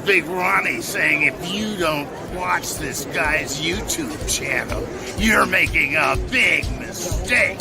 Big Ronnie saying if you don't watch this guy's YouTube channel, you're making a big mistake.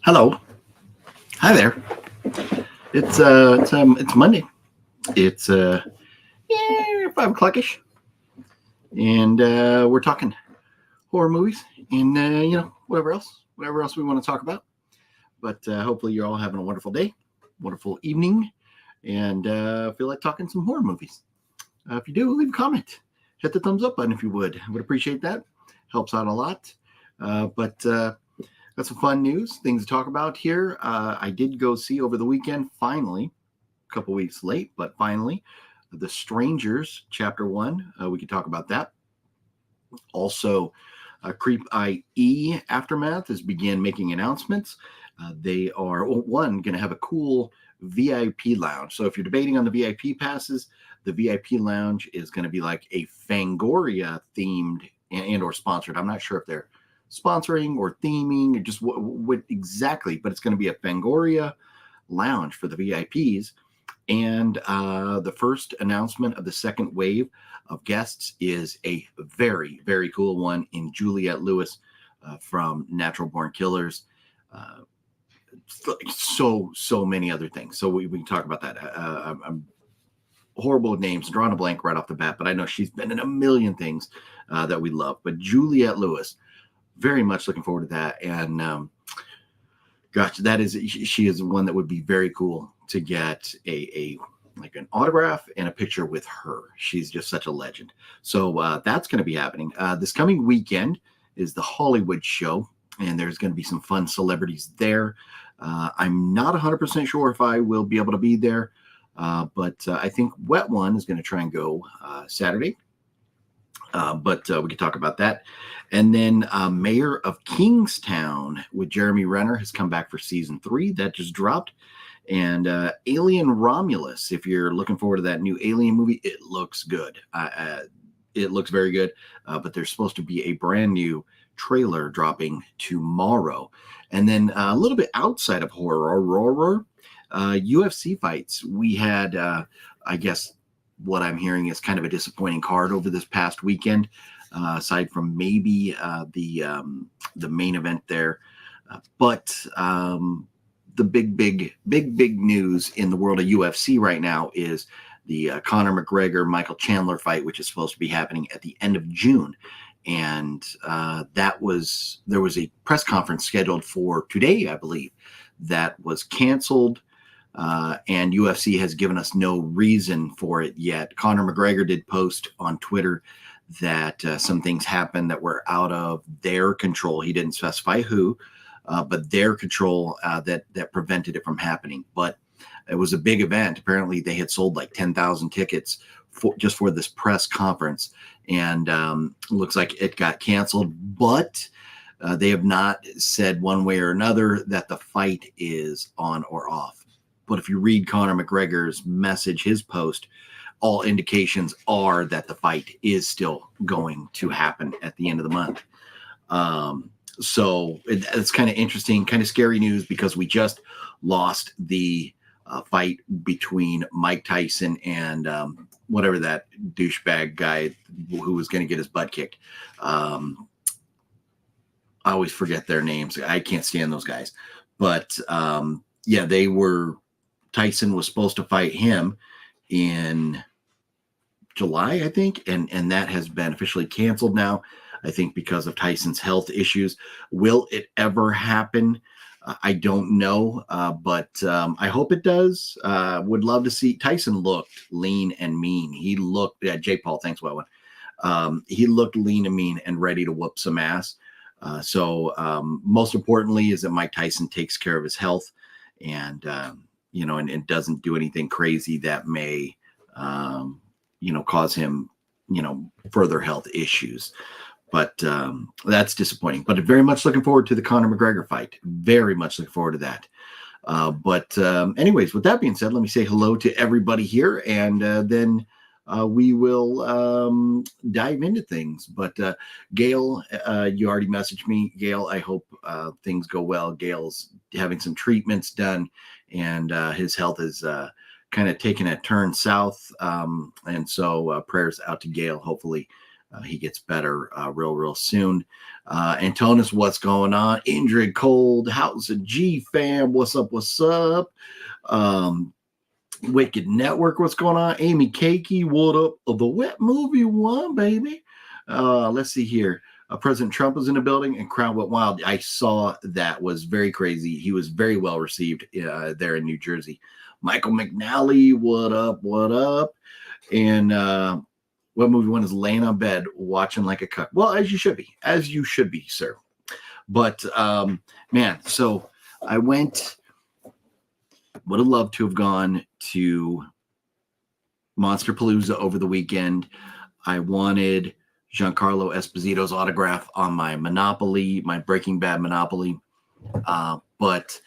Hello. Hi there. It's Monday. It's 5:00ish, and we're talking horror movies and whatever else we want to talk about. But hopefully you're all having a wonderful day, wonderful evening, and feel like talking some horror movies. If you do, leave a comment, hit the thumbs up button if you would. I would appreciate that. Helps out a lot. Got some fun news, things to talk about here. I did go see over the weekend, finally, a couple weeks late, but finally, The Strangers, Chapter 1. We could talk about that. Also, Creep I.E. Aftermath has began making announcements. They are, going to have a cool VIP lounge. So if you're debating on the VIP passes, the VIP lounge is going to be like a Fangoria themed and or sponsored. I'm not sure if they're sponsoring or theming or just what exactly, but it's going to be a Fangoria lounge for the VIPs. And the first announcement of the second wave of guests is a very, very cool one in Juliette Lewis from Natural Born Killers. So many other things. So we can talk about that. I'm horrible with names, drawing a blank right off the bat, but I know she's been in a million things that we love. But Juliette Lewis, very much looking forward to that. And she is one that would be very cool to get like an autograph and a picture with her. She's just such a legend. So that's going to be happening. This coming weekend is the Hollywood show, and there's going to be some fun celebrities there. I'm not 100% sure if I will be able to be there, but I think Wet One is going to try and go Saturday. But we could talk about that. And then Mayor of Kingstown with Jeremy Renner has come back for season 3. That just dropped. And Alien Romulus, if you're looking forward to that new Alien movie, it looks good. It looks very good. But there's supposed to be a brand new trailer dropping tomorrow. And then a little bit outside of horror, UFC fights. We had, I guess, what I'm hearing is kind of a disappointing card over this past weekend, aside from maybe the main event there. But the big news in the world of UFC right now is the Conor McGregor-Michael Chandler fight, which is supposed to be happening at the end of June. And there was a press conference scheduled for today, I believe, that was canceled. And UFC has given us no reason for it yet. Conor McGregor did post on Twitter that some things happened that were out of their control. He didn't specify who, but their control that prevented it from happening. But it was a big event. Apparently, they had sold like 10,000 tickets just for this press conference, and looks like it got canceled. But they have not said one way or another that the fight is on or off. But if you read Conor McGregor's message, his post, all indications are that the fight is still going to happen at the end of the month. So it's kind of interesting, kind of scary news, because we just lost the fight between Mike Tyson and whatever that douchebag guy who was going to get his butt kicked. I always forget their names. I can't stand those guys. But yeah, Tyson was supposed to fight him in July, I think, and that has been officially canceled now. I think because of Tyson's health issues. Will it ever happen? I don't know, but I hope it does. Would love to see. Tyson looked lean and mean. He looked, J. Paul, thanks, Well. He looked lean and mean and ready to whoop some ass. So most importantly is that Mike Tyson takes care of his health and, and doesn't do anything crazy that may, cause him, further health issues. But that's disappointing. But very much looking forward to the Conor McGregor fight. Very much looking forward to that. But anyways, with that being said, let me say hello to everybody here, and then we will dive into things. But Gale, you already messaged me. Gale, I hope things go well. Gale's having some treatments done, and his health is kind of taking a turn south. And so prayers out to Gale. Hopefully he gets better real soon. Antonis, what's going on? Indrid Cold, House of G fam, what's up? Wicked Network, what's going on? Amy Cakey, what up? The Wet Movie One, baby. Let's see here. President Trump was in the building and crowd went wild. I saw that, was very crazy. He was very well received there in New Jersey. Michael McNally, what up? And What Movie One is laying on bed watching like a cuck. Well, as you should be, sir. But man, so I would have loved to have gone to Monsterpalooza over the weekend. I wanted Giancarlo Esposito's autograph on my Monopoly, my Breaking Bad Monopoly. But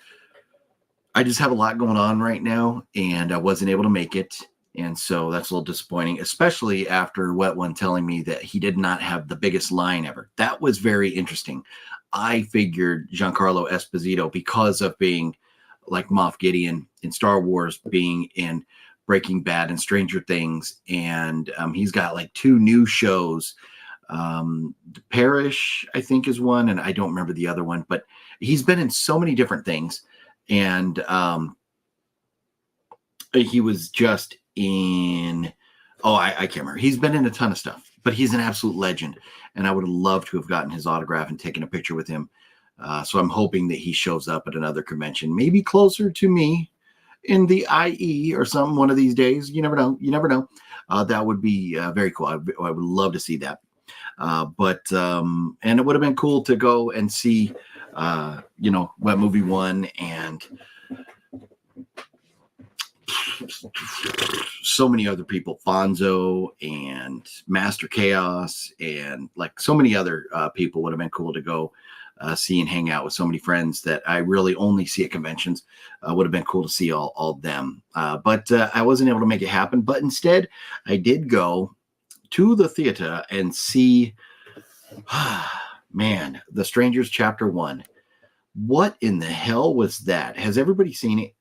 I just have a lot going on right now, and I wasn't able to make it. And so that's a little disappointing, especially after Wet One telling me that he did not have the biggest line ever. That was very interesting. I figured Giancarlo Esposito, because of being like Moff Gideon in Star Wars, being in Breaking Bad and Stranger Things, and he's got like 2 new shows. Parish, I think, is one, and I don't remember the other one, but he's been in so many different things. And he was just in, I can't remember. He's been in a ton of stuff, but he's an absolute legend. And I would have loved to have gotten his autograph and taken a picture with him. So I'm hoping that he shows up at another convention, maybe closer to me in the IE or something one of these days. You never know. That would be very cool. I would love to see that. And it would have been cool to go and see, Wet Movie One and so many other people, Fonzo and Master Chaos, and like so many other people. Would have been cool to go see and hang out with so many friends that I really only see at conventions. Would have been cool to see all of them. But I wasn't able to make it happen. But instead, I did go to the theater and see, man, The Strangers Chapter 1. What in the hell was that? Has everybody seen it?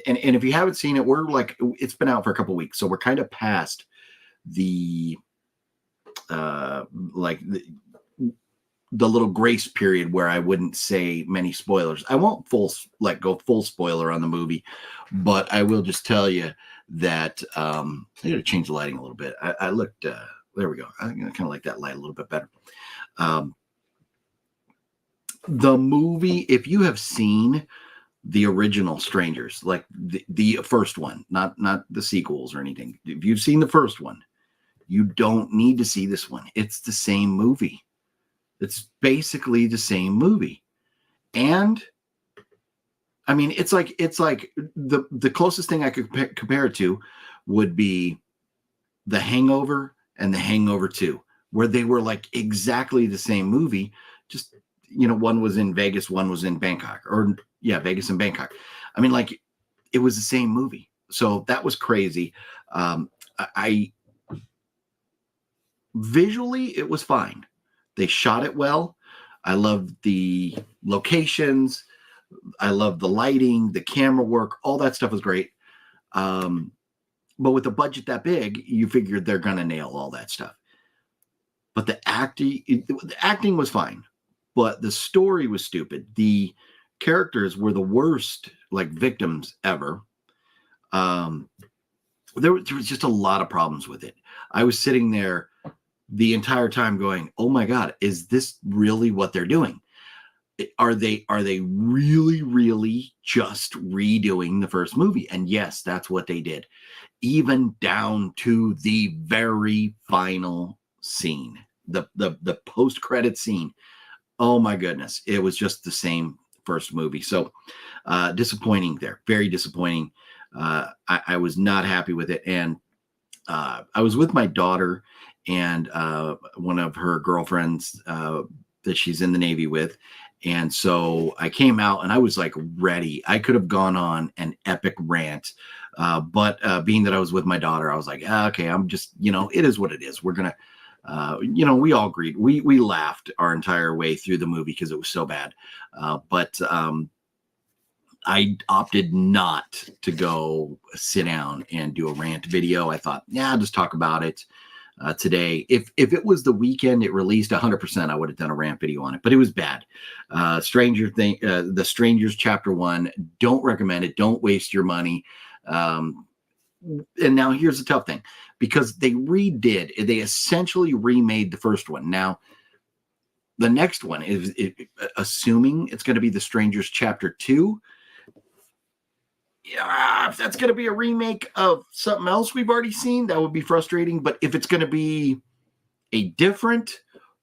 And if you haven't seen it, we're like, it's been out for a couple weeks, so we're kind of past the the little grace period where I wouldn't say many spoilers. I won't go full spoiler on the movie, but I will just tell you that I got to change the lighting a little bit. I looked, there we go. I kind of like that light a little bit better. The movie, if you have seen the original Strangers, like the first one, not the sequels or anything. If you've seen the first one, you don't need to see this one. It's the same movie. It's basically the same movie. And I mean, it's like the closest thing I could compare it to would be The Hangover and The Hangover 2, where they were like exactly the same movie. Just, one was in Vegas, one was in Bangkok, Vegas and Bangkok. I mean, like, it was the same movie. So that was crazy. Visually, it was fine. They shot it well. I loved the locations. I loved the lighting, the camera work, all that stuff was great. But with a budget that big, you figured they're going to nail all that stuff. But the acting was fine, but the story was stupid. The characters were the worst, like, victims ever. There was just a lot of problems with it. I was sitting there the entire time going, oh my God, is this really what they're doing? Are they really just redoing the first movie? And yes, that's what they did, even down to the very final scene, the post-credit scene. Oh my goodness, it was just the same first movie. So disappointing there, very disappointing. I was not happy with it. And I was with my daughter and one of her girlfriends that she's in the Navy with. And so I came out and I was like ready. I could have gone on an epic rant. But being that I was with my daughter, I was like, okay, I'm just, it is what it is. We're going to, we all agreed. We laughed our entire way through the movie because it was so bad. But I opted not to go sit down and do a rant video. I thought, I'll just talk about it today. If it was the weekend it released, 100% I would have done a rant video on it, but it was bad. The Strangers Chapter 1, don't recommend it. Don't waste your money. And now here's the tough thing, because they essentially remade the first one. Now, the next one is assuming it's going to be The Strangers Chapter 2. Yeah, if that's going to be a remake of something else we've already seen, that would be frustrating. But if it's going to be a different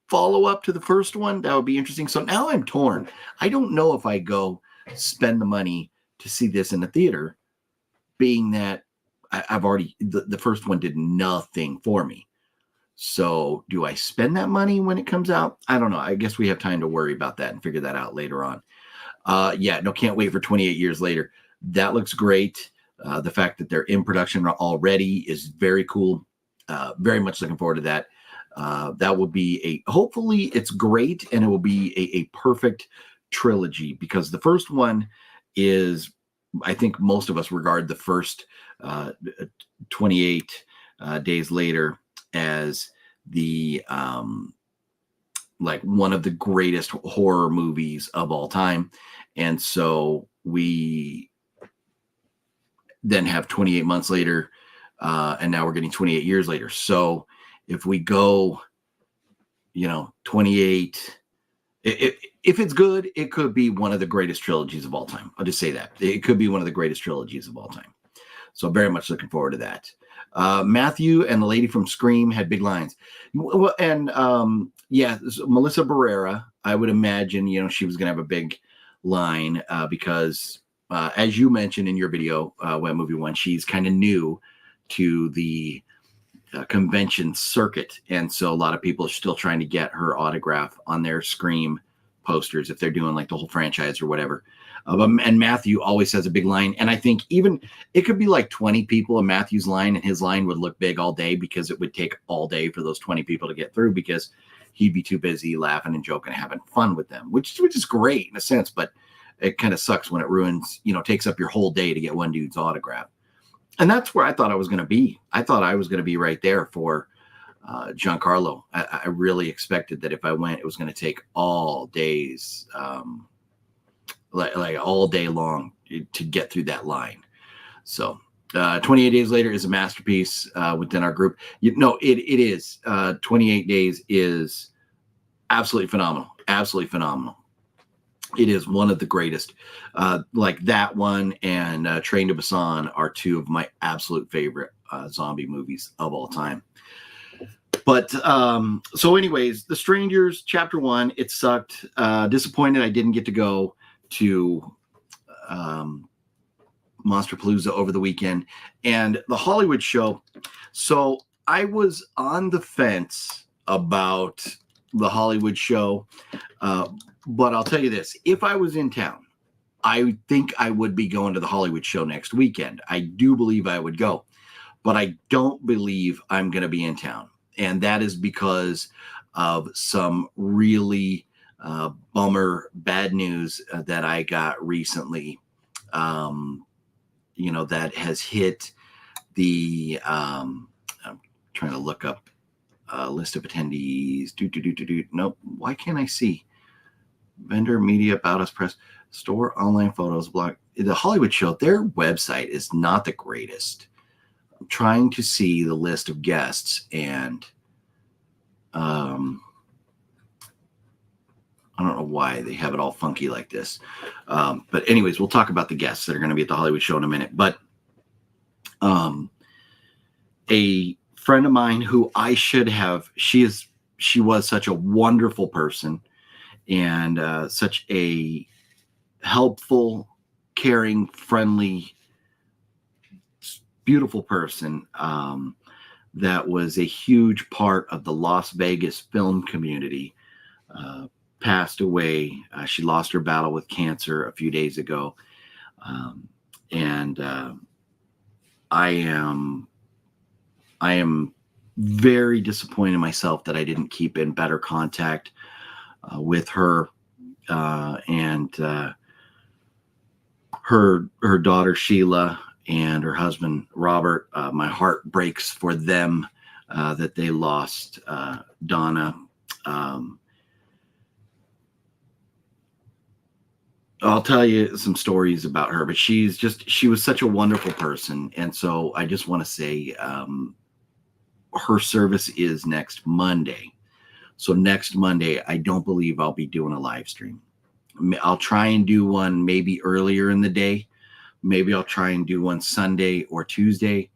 follow-up to the first one, that would be interesting. So now I'm torn. I don't know if I go spend the money to see this in the theater, being that I've already, the first one did nothing for me. So do I spend that money when it comes out? I don't know. I guess we have time to worry about that and figure that out later on. Can't wait for 28 years later. That looks great. The fact that they're in production already is very cool. Very much looking forward to that. That will be hopefully it's great, and it will be a perfect trilogy, because the first one is, I think most of us regard the first 28 days later as the like one of the greatest horror movies of all time. And so we then have 28 months later, and now we're getting 28 years later. So if we go, 28, if it's good, it could be one of the greatest trilogies of all time. I'll just say that. It could be one of the greatest trilogies of all time. So very much looking forward to that. Matthew and the lady from Scream had big lines. And Melissa Barrera, I would imagine, she was going to have a big line because as you mentioned in your video, Wet Movie One, she's kind of new to the convention circuit. And so a lot of people are still trying to get her autograph on their Scream posters if they're doing like the whole franchise or whatever. And Matthew always has a big line. And I think even it could be like 20 people in Matthew's line, and his line would look big all day, because it would take all day for those 20 people to get through, because he'd be too busy laughing and joking and having fun with them, which is great in a sense, but it kind of sucks when it ruins, takes up your whole day to get one dude's autograph. And that's where I thought I was going to be. I thought I was going to be right there for Giancarlo. I really expected that if I went, it was going to take all days, like all day long to get through that line. So 28 Days Later is a masterpiece within our group. It is. 28 Days is absolutely phenomenal. Absolutely phenomenal. It is one of the greatest. Like that one and Train to Busan are two of my absolute favorite zombie movies of all time. But so anyways, The Strangers Chapter 1, it sucked. Disappointed I didn't get to go to Monsterpalooza over the weekend. And the Hollywood show. So I was on the fence about the Hollywood show. But I'll tell you this, if I was in town, I think I would be going to the Hollywood show next weekend. I do believe I would go, but I don't believe I'm going to be in town. And that is because of some really bummer bad news that I got recently, that has hit the, I'm trying to look up a list of attendees. Nope. Why can't I see? Vendor, media, about us, press, store, online photos, blog. The Hollywood show, their website is not the greatest. I'm trying to see the list of guests, and I don't know why they have it all funky like this. But anyways, we'll talk about the guests that are going to be at the Hollywood show in a minute. But a friend of mine who I should have, she was such a wonderful person and such a helpful, caring, friendly, beautiful person that was a huge part of the Las Vegas film community. Passed away. She lost her battle with cancer a few days ago. And I am very disappointed in myself that I didn't keep in better contact with her and her daughter Sheila and her husband Robert. My heart breaks for them that they lost Donna. I'll tell you some stories about her, but she was such a wonderful person. And so I just want to say her service is next Monday. So next Monday, I don't believe I'll be doing a live stream. I'll try and do one maybe earlier in the day. Maybe I'll try and do one Sunday or Tuesday.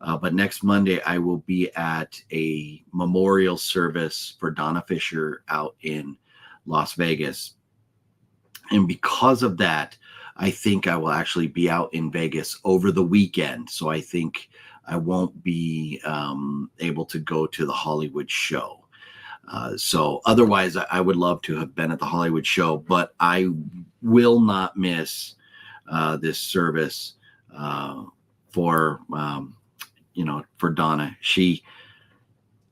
But next Monday, I will be at a memorial service for Donna Fisher out in Las Vegas. And because of that, I think I will actually be out in Vegas over the weekend. So I think I won't be able to go to the Hollywood show. So otherwise, I would love to have been at the Hollywood show, but I will not miss this service for Donna. She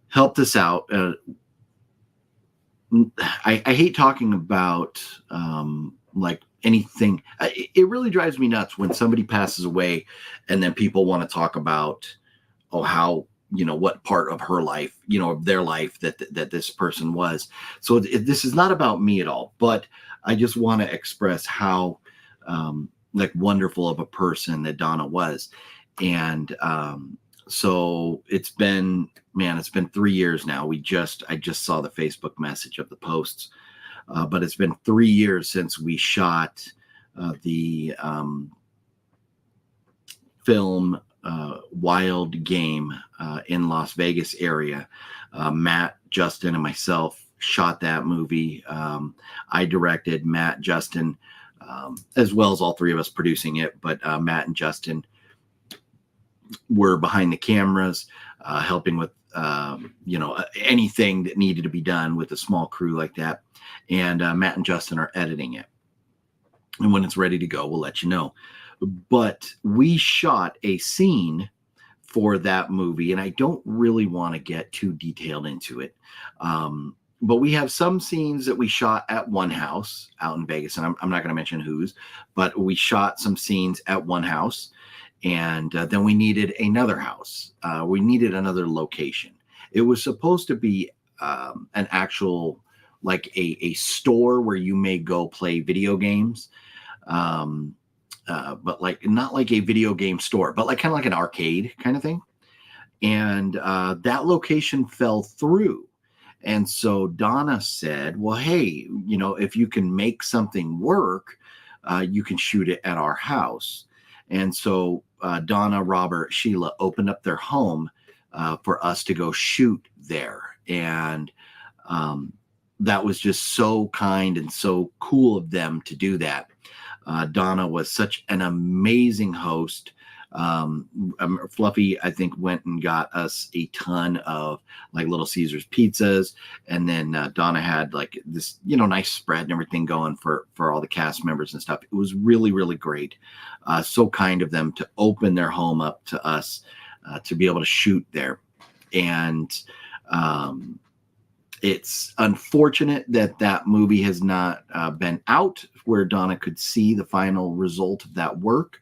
helped us out. I hate talking about like anything. It really drives me nuts when somebody passes away and then people want to talk about, how, what part of her life, of their life that this person was. So this is not about me at all, but I just want to express how like wonderful of a person that Donna was. And so it's been 3 years now. I just saw the Facebook message of the posts, but it's been 3 years since we shot the film Wild Game in Las Vegas area. Matt, Justin, and myself shot that movie. I directed, Matt, Justin, as well as all three of us producing it, but Matt and Justin were behind the cameras, helping with anything that needed to be done with a small crew like that. And Matt and Justin are editing it. And when it's ready to go, we'll let you know. But we shot a scene for that movie, and I don't really want to get too detailed into it. But we have some scenes that we shot at one house out in Vegas, and I'm not going to mention whose, but we shot some scenes at one house. And then we needed another house. We needed another location. It was supposed to be an actual, like a store where you may go play video games. But like, not like a video game store, but like kind of like an arcade kind of thing. And that location fell through. And so Donna said, well, hey, if you can make something work, you can shoot it at our house. And so Donna, Robert, Sheila opened up their home for us to go shoot there. And that was just so kind and so cool of them to do that. Donna was such an amazing host. Fluffy, I think, went and got us a ton of like Little Caesars pizzas. And then Donna had like this, nice spread and everything going for all the cast members and stuff. It was really, really great. So kind of them to open their home up to us to be able to shoot there. And it's unfortunate that movie has not been out where Donna could see the final result of that work.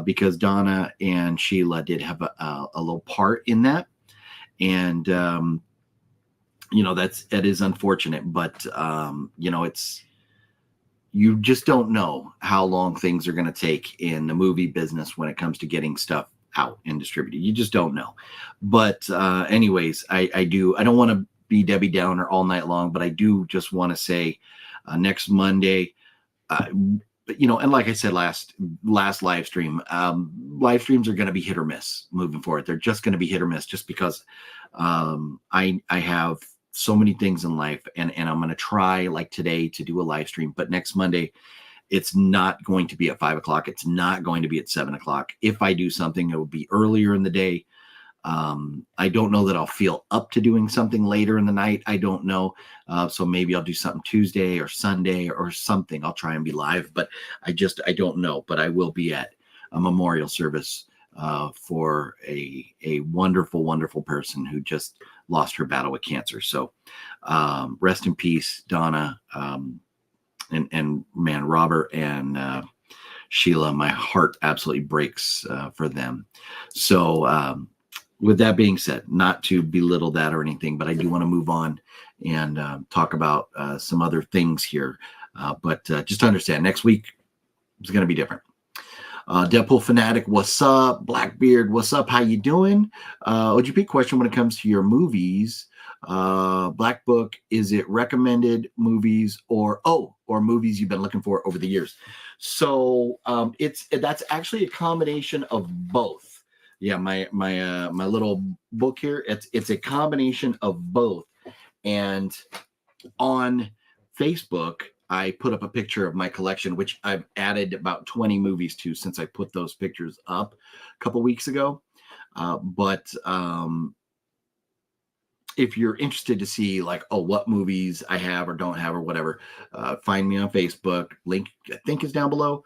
Because Donna and Sheila did have a little part in that. And, that is unfortunate, but, you just don't know how long things are going to take in the movie business when it comes to getting stuff out and distributed. You just don't know. But anyways, I don't want to be Debbie Downer all night long, but I do just want to say next Monday, you know, and like I said, last live stream, live streams are going to be hit or miss moving forward. They're just going to be hit or miss just because I have so many things in life, and I'm going to try like today to do a live stream, but next Monday, it's not going to be at 5 o'clock. It's not going to be at 7 o'clock. If I do something, it will be earlier in the day. I don't know that I'll feel up to doing something later in the night. I don't know. So maybe I'll do something Tuesday or Sunday or something. I'll try and be live, but I don't know. But I will be at a memorial service for a wonderful, wonderful person who just lost her battle with cancer. So rest in peace, Donna, and man, Robert and Sheila. My heart absolutely breaks for them. So with that being said, not to belittle that or anything, but I do want to move on and talk about some other things here. But just to understand, next week is going to be different. Deadpool Fanatic, what's up? Blackbeard, what's up? How you doing? OGP question when it comes to your movies. Black Book, is it recommended movies or movies you've been looking for over the years? So that's actually a combination of both. Yeah, my little book here, it's a combination of both. And on Facebook, I put up a picture of my collection, which I've added about 20 movies to since I put those pictures up a couple weeks ago. But if you're interested to see like, what movies I have or don't have or whatever, find me on Facebook. Link, I think, is down below.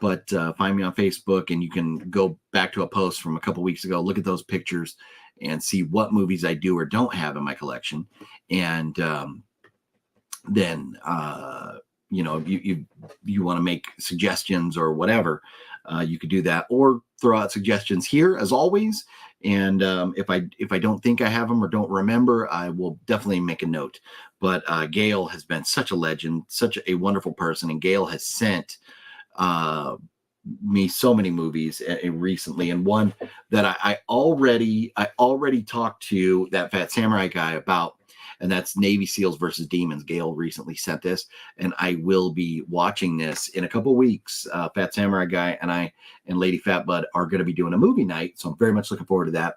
But find me on Facebook, and you can go back to a post from a couple weeks ago, look at those pictures and see what movies I do or don't have in my collection. And then, you know, if you want to make suggestions or whatever, you could do that, or throw out suggestions here as always. And if I don't think I have them or don't remember, I will definitely make a note. But Gale has been such a legend, such a wonderful person, and Gale has sent me so many movies recently, and one that I already talked to that Phat Samurai guy about, and that's Navy SEALs versus Demons. Gale recently sent this, and I will be watching this in a couple weeks. Phat Samurai guy and I and Lady Fat Bud are going to be doing a movie night, so I'm very much looking forward to that.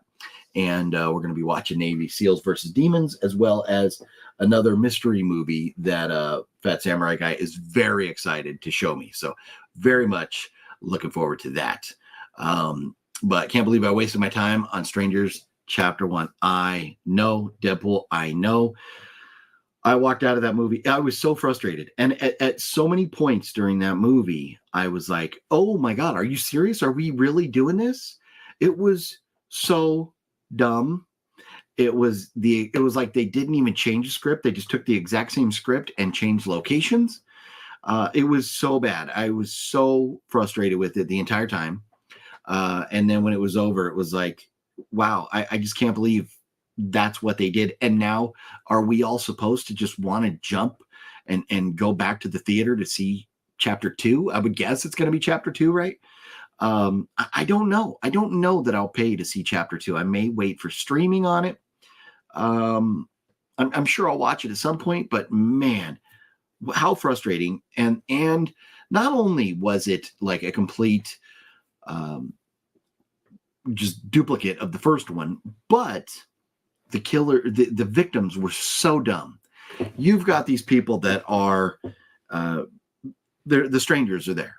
And we're going to be watching Navy SEALs versus Demons, as well as another mystery movie that Phat Samurai guy is very excited to show me. So very much looking forward to that. But can't believe I wasted my time on Strangers Chapter 1. I know, Deadpool, I know. I walked out of that movie. I was so frustrated. And at so many points during that movie, I was like, oh my God, are you serious? Are we really doing this? It was so dumb. It was like they didn't even change the script. They just took the exact same script and changed locations. It was so bad. I was so frustrated with it the entire time. And then when it was over, it was like, wow, I just can't believe that's what they did. And now are we all supposed to just want to jump and go back to the theater to see chapter 2? I would guess it's going to be chapter 2, right? I don't know. I don't know that I'll pay to see chapter 2. I may wait for streaming on it. I'm sure I'll watch it at some point, but man, how frustrating. And not only was it like a complete just duplicate of the first one, but the victims were so dumb. You've got these people that are the strangers are there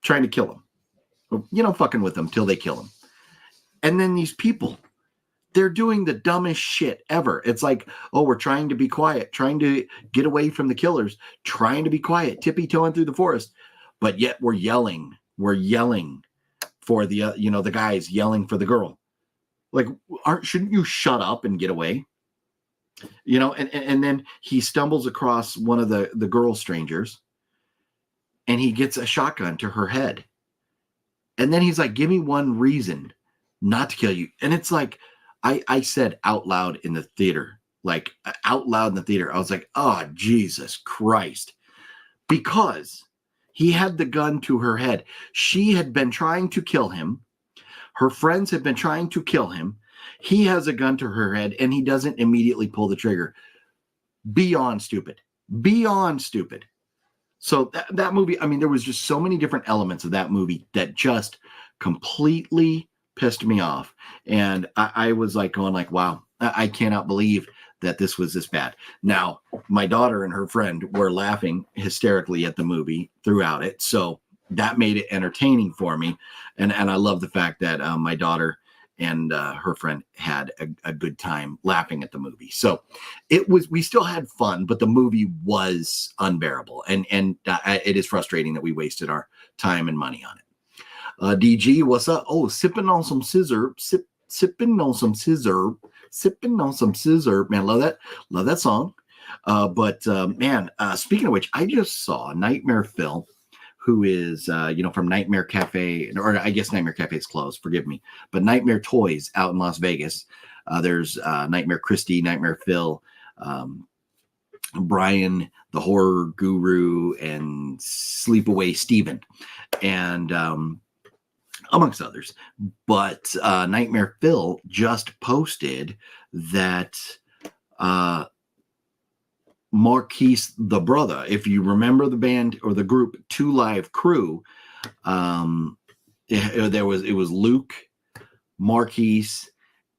trying to kill them, you know, fucking with them till they kill them. And then these people, they're doing the dumbest shit ever. It's like, oh, we're trying to be quiet, trying to get away from the killers, trying to be quiet, tippy-toeing through the forest, but yet we're yelling for the the guys yelling for the girl. Like, shouldn't you shut up and get away? And then he stumbles across one of the girl strangers, and he gets a shotgun to her head. And then he's like, give me one reason not to kill you. And it's like, I said out loud in the theater, I was like, oh, Jesus Christ. Because he had the gun to her head. She had been trying to kill him. Her friends had been trying to kill him. He has a gun to her head and he doesn't immediately pull the trigger. Beyond stupid. Beyond stupid. So that movie, I mean, there was just so many different elements of that movie that just completely pissed me off. And I was like going like, wow, I cannot believe that this was this bad. Now, my daughter and her friend were laughing hysterically at the movie throughout it. So that made it entertaining for me. And I love the fact that my daughter and her friend had a good time laughing at the movie. So we still had fun, but the movie was unbearable. And it is frustrating that we wasted our time and money on it. DG, what's up? Oh, sipping on some scissor, sipping on some scissor, sipping on some scissor. Man, love that song. But speaking of which, I just saw Nightmare Phil, who is, from Nightmare Cafe, or I guess Nightmare Cafe is closed, forgive me, but Nightmare Toys out in Las Vegas. There's Nightmare Christie, Nightmare Phil, Brian, the horror guru, and Sleepaway Steven, and amongst others. But Nightmare Phil just posted that Marquez, the brother, if you remember the band or the group Two Live Crew, it was Luke, Marquez,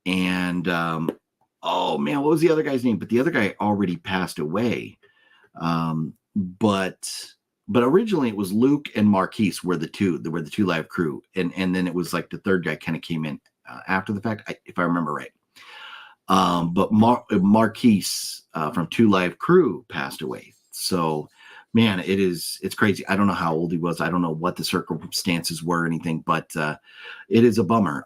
and what was the other guy's name? But the other guy already passed away. But originally it was Luke and Marquez were the two Live Crew, and then it was like the third guy kind of came in after the fact, if I remember right. But Marquez from Two Live Crew passed away. So, man, it's crazy. I don't know how old he was. I don't know what the circumstances were or anything, but it is a bummer.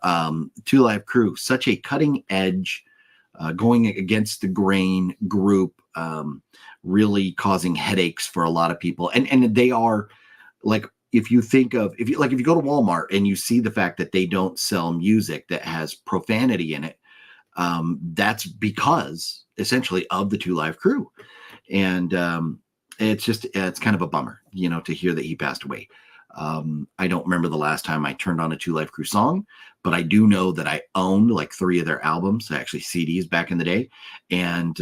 Two Live Crew, such a cutting edge, going against the grain group, really causing headaches for a lot of people. And they are like, if you go to Walmart and you see the fact that they don't sell music that has profanity in it, that's because essentially of the Two Live Crew. And it's kind of a bummer, to hear that he passed away. I don't remember the last time I turned on a Two Live Crew song, but I do know that I owned like 3 of their albums, actually CDs back in the day, and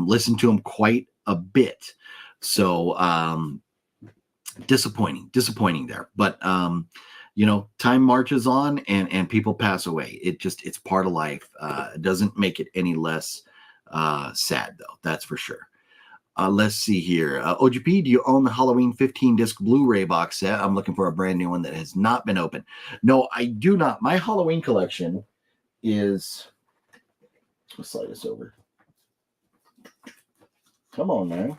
listened to them quite a bit. So disappointing there. But time marches on and people pass away. It's part of life. It doesn't make it any less sad, though. That's for sure. Let's see here. OGP, do you own the Halloween 15-disc Blu-ray box set? I'm looking for a brand new one that has not been opened. No, I do not. My Halloween collection is... Let's slide this over. Come on, man.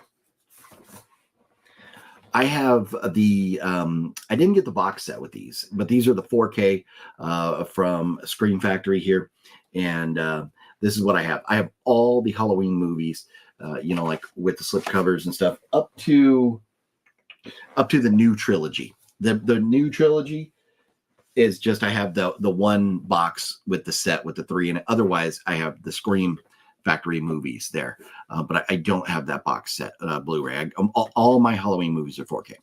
I have the, I didn't get the box set with these, but these are the 4K from Scream Factory here. And this is what I have. I have all the Halloween movies, like with the slip covers and stuff up to the new trilogy. The new trilogy is just, I have the one box with the set with the 3 in it. Otherwise, I have the Scream Factory movies there, but I don't have that box set Blu-ray. All my Halloween movies are 4K.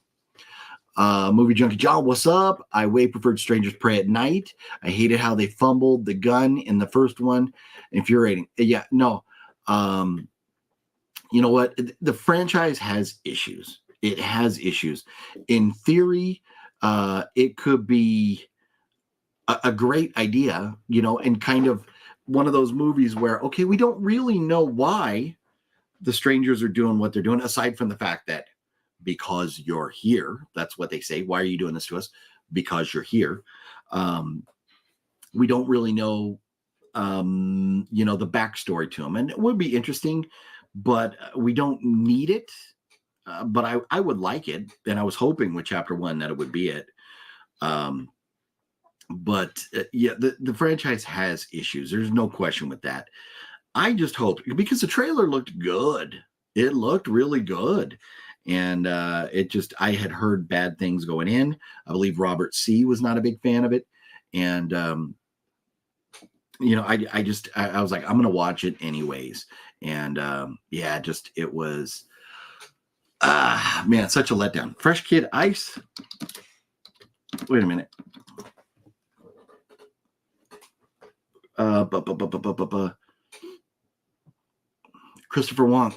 Movie Junkie John, what's up? I way preferred Strangers Pray at Night. I hated how they fumbled the gun in the first one. Infuriating. Yeah, no. You know what? The franchise has issues. It has issues. In theory, it could be a great idea, and kind of one of those movies where, okay, we don't really know why the strangers are doing what they're doing, aside from the fact that because you're here, that's what they say. Why are you doing this to us? Because you're here. We don't really know, the backstory to them. And it would be interesting, but we don't need it. But I would like it. And I was hoping with chapter 1 that it would be it. But the franchise has issues. There's no question with that. I just hope, because the trailer looked good. It looked really good. And I had heard bad things going in. I believe Robert C. was not a big fan of it. And, I was like, I'm going to watch it anyways. And it was, such a letdown. Fresh Kid Ice. Wait a minute. Christopher Wong.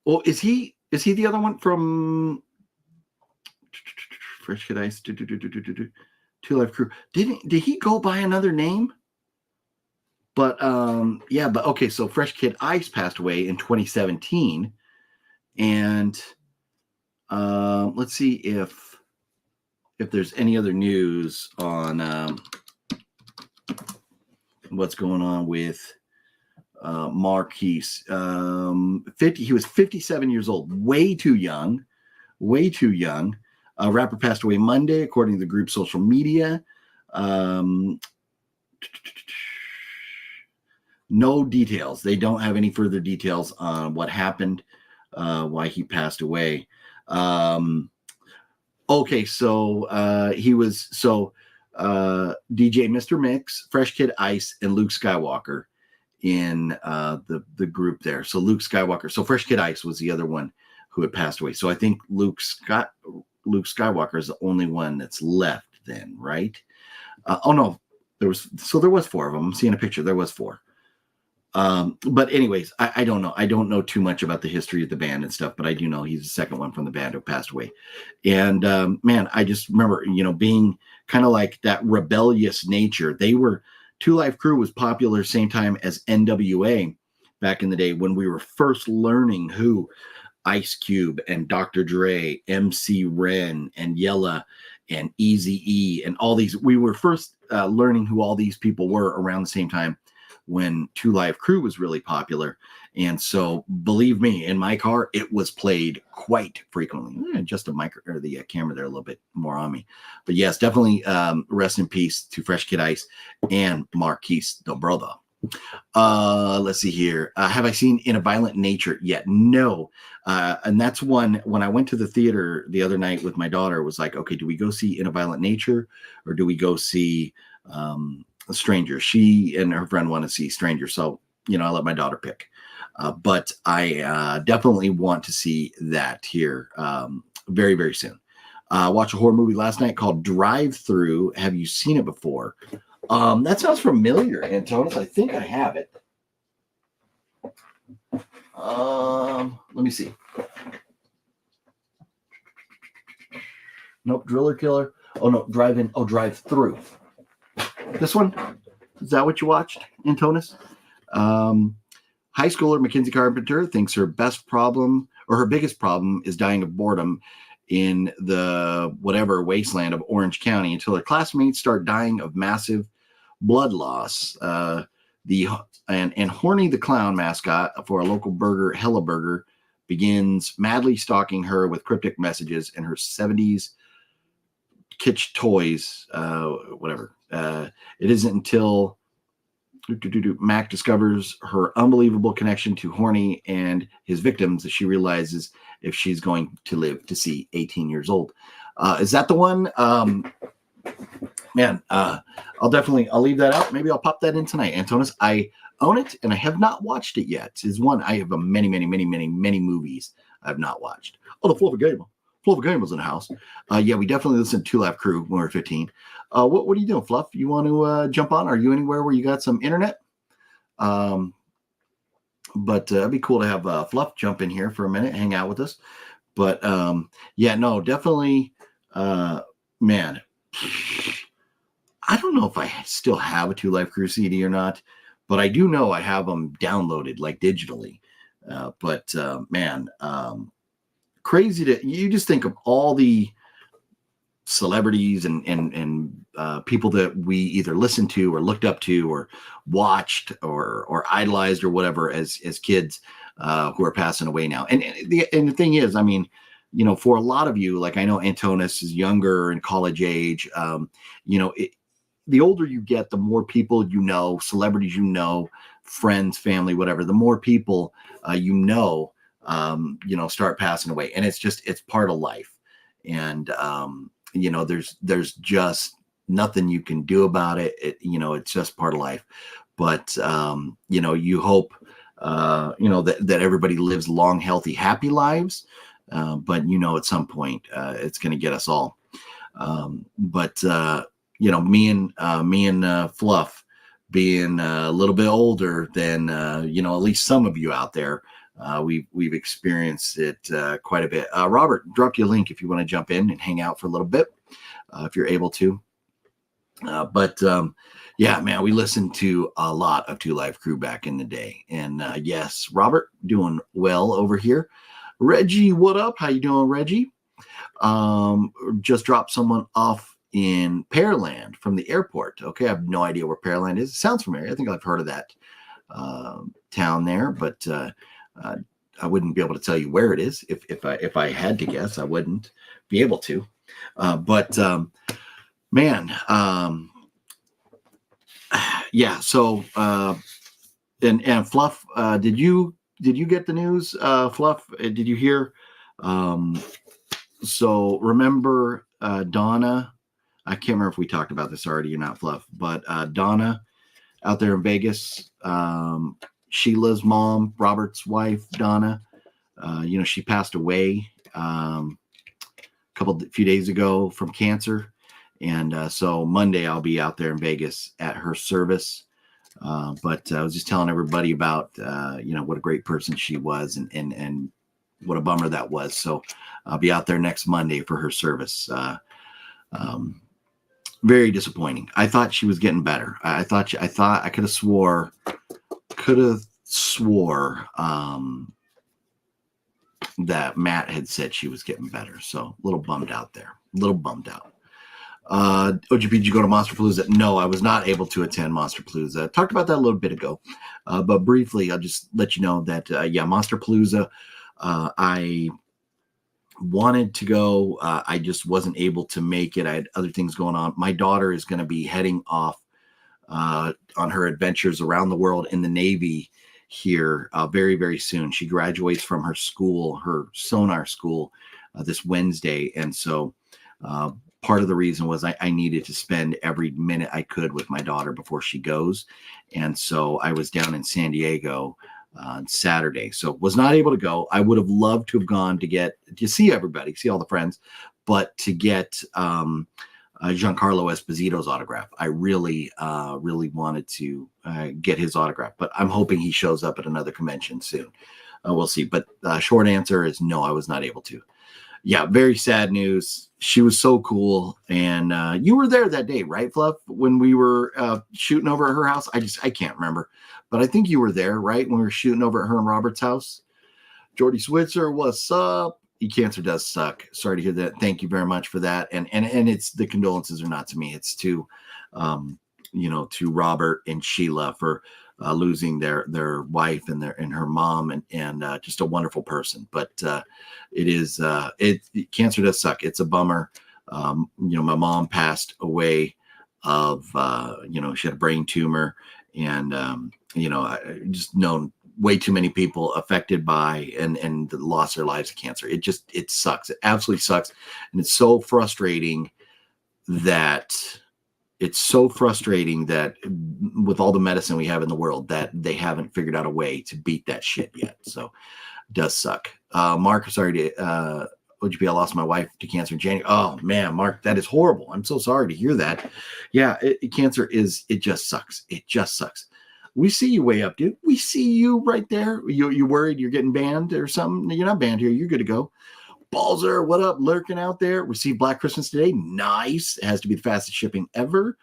Oh, is he the other one from Fresh Kid Ice? Two Life Crew. Did he go by another name? But yeah, but okay, so Fresh Kid Ice passed away in 2017. And let's see if there's any other news on what's going on with Marquez. He was 57 years old, way too young. Rapper passed away Monday, according to the group's social media. No details. They don't have any further details on what happened, why he passed away. Okay, so he was DJ Mr. Mix, Fresh Kid Ice, and Luke Skywalker in the group there. So Luke Skywalker. So Fresh Kid Ice was the other one who had passed away. So I think Luke Skywalker is the only one that's left then, right? Oh no, there was four of them. I'm seeing a picture. There was four. But anyways, I don't know. I don't know too much about the history of the band and stuff, but I do know he's the second one from the band who passed away. And man, I just remember, being kind of like that rebellious nature. They were Two Life Crew was popular same time as NWA back in the day when we were first learning who Ice Cube and Dr. Dre, MC Ren and Yella and Eazy-E and all these. We were first learning who all these people were around the same time when Two Live Crew was really popular. And so believe me, in my car, it was played quite frequently. Just the camera there a little bit more on me. But yes, definitely rest in peace to Fresh Kid Ice and Marquez, the brother. Let's see here. Have I seen In a Violent Nature yet? No. And that's one, when I went to the theater the other night with my daughter, was like, okay, do we go see In a Violent Nature or do we go see Stranger? She and her friend want to see Stranger, so I let my daughter pick. But I definitely want to see that here very, very soon. Watch a horror movie last night called Drive Through. Have you seen it before? That sounds familiar, Antonis. I think I have it. Let me see. Nope, Driller Killer. Oh no, Drive In. Oh, Drive Through. This one? Is that what you watched, Antonis? High schooler Mackenzie Carpenter thinks her biggest problem is dying of boredom in the whatever wasteland of Orange County until her classmates start dying of massive blood loss. And Horny the Clown mascot for a local burger, Hella Burger, begins madly stalking her with cryptic messages and her 70s kitsch toys, whatever. It isn't until Mac discovers her unbelievable connection to Horny and his victims that she realizes if she's going to live to see 18 years old. Is that the one? Man, I'll leave that out. Maybe I'll pop that in tonight. Antonis, I own it and I have not watched it yet. It's one I have many movies I've not watched. Oh, the Fluffy Game was in the house. Yeah, we definitely listened to Two Live Crew when we were 15. What are you doing, Fluff? You want to jump on? Are you anywhere where you got some internet? But it'd be cool to have Fluff jump in here for a minute, hang out with us. But yeah, no, definitely, man. I don't know if I still have a Two Life Crew CD or not, but I do know I have them downloaded like digitally. But man, crazy you just think of all the celebrities and people that we either listened to or looked up to or watched or idolized or whatever as kids who are passing away now. And the thing is, I mean, for a lot of you, like I know Antonis is younger and college age, the older you get, the more people celebrities friends, family, whatever, the more people start passing away. And it's part of life. And there's just nothing you can do about it. It's just part of life. But you hope that everybody lives long, healthy, happy lives. But at some point it's going to get us all. Me and Fluff, being a little bit older than at least some of you out there. We've experienced it quite a bit. Robert, drop you a link if you want to jump in and hang out for a little bit, if you're able to. Yeah, man, we listened to a lot of Two Live Crew back in the day. And yes, Robert, doing well over here. Reggie, what up? How you doing, Reggie? Just dropped someone off in Pearland from the airport. Okay, I have no idea where Pearland is. It sounds familiar. I think I've heard of that town there, but I wouldn't be able to tell you where it is. If I had to guess, I wouldn't be able to. Man, yeah. So and Fluff, did you get the news? Fluff, did you hear? So remember Donna? I can't remember if we talked about this already or not, Fluff. But Donna out there in Vegas, Sheila's mom, Robert's wife, Donna. She passed away few days ago from cancer. And so Monday I'll be out there in Vegas at her service. But I was just telling everybody about, what a great person she was and what a bummer that was. So I'll be out there next Monday for her service. Very disappointing. I thought she was getting better. I thought I could have swore that Matt had said she was getting better. So a little bummed out there. OGP, did you go to Monsterpalooza? No, I was not able to attend Monsterpalooza. Talked about that a little bit ago. But briefly, I'll just let you know that, Monsterpalooza, I wanted to go. I just wasn't able to make it. I had other things going on. My daughter is going to be heading off on her adventures around the world in the Navy here very, very soon. She graduates from her school, her sonar school, this Wednesday. And so part of the reason was I needed to spend every minute I could with my daughter before she goes. And so I was down in San Diego on Saturday, so was not able to go. I would have loved to have gone to see everybody, see all the friends, but to get Giancarlo Esposito's autograph. I really wanted to get his autograph, but I'm hoping he shows up at another convention soon. We'll see. But short answer is no, I was not able to. Yeah, very sad news. She was so cool. And you were there that day, right, Fluff, when we were shooting over at her house? I can't remember. But I think you were there, right, when we were shooting over at her and Robert's house. Jordy Switzer, what's up? Cancer does suck. Sorry to hear that. Thank you very much for that. And it's the condolences are not to me. It's to, to Robert and Sheila for losing their wife and her mom and just a wonderful person. But cancer does suck. It's a bummer. My mom passed away of, she had a brain tumor and, I just known way too many people affected by and lost their lives of cancer. It sucks. It absolutely sucks. And it's so frustrating that with all the medicine we have in the world that they haven't figured out a way to beat that shit yet. So it does suck. Mark, sorry to OGP, I lost my wife to cancer in January. Oh man, Mark, that is horrible. I'm so sorry to hear that. Yeah, cancer it just sucks. It just sucks. We see you way up, dude. We see you right there. You worried you're getting banned or something? You're not banned here. You're good to go. Balzer, what up? Lurking out there. Received Black Christmas today. Nice. It has to be the fastest shipping ever.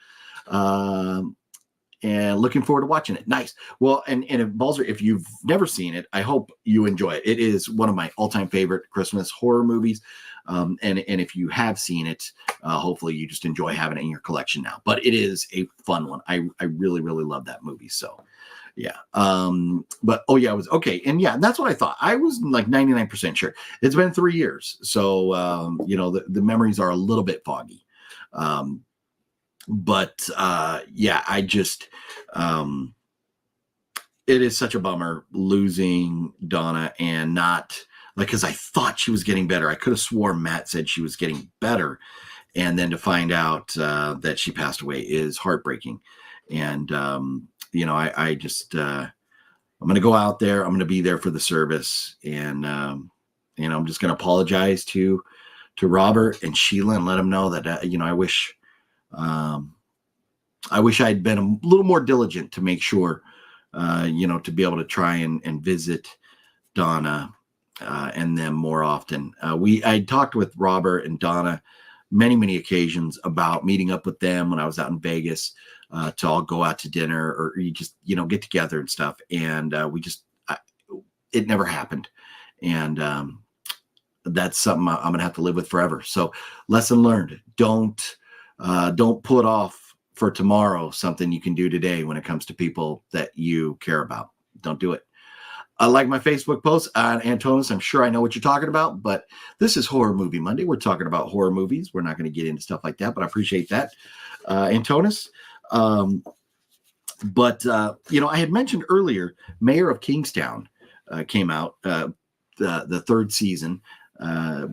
And looking forward to watching it. Nice. Well, and if Balzer, if you've never seen it, I hope you enjoy it. It is one of my all-time favorite Christmas horror movies. And if you have seen it, hopefully you just enjoy having it in your collection now. But it is a fun one. I really, really love that movie. So, yeah. But, oh, yeah, it was okay. And, yeah, that's what I thought. I was like 99% sure. It's been 3 years. So, the memories are a little bit foggy. But I just, it is such a bummer losing Donna and not like, cause I thought she was getting better. I could have sworn Matt said she was getting better. And then to find out that she passed away is heartbreaking. And, I just, I'm going to go out there. I'm going to be there for the service. And, I'm just going to apologize to Robert and Sheila and let them know that, I wish, I wish I'd been a little more diligent to make sure, to be able to try and visit Donna and them more often. I talked with Robert and Donna many occasions about meeting up with them when I was out in Vegas to all go out to dinner or you just, get together and stuff. And it never happened. And that's something I'm going to have to live with forever. So lesson learned, don't put off for tomorrow something you can do today when it comes to people that you care about. Don't do it. Like my Facebook post on Antonis, I'm sure I know what you're talking about, but this is Horror Movie Monday. We're talking about horror movies. We're not going to get into stuff like that, but I appreciate that, Antonis. I had mentioned earlier, Mayor of Kingstown came out, the third season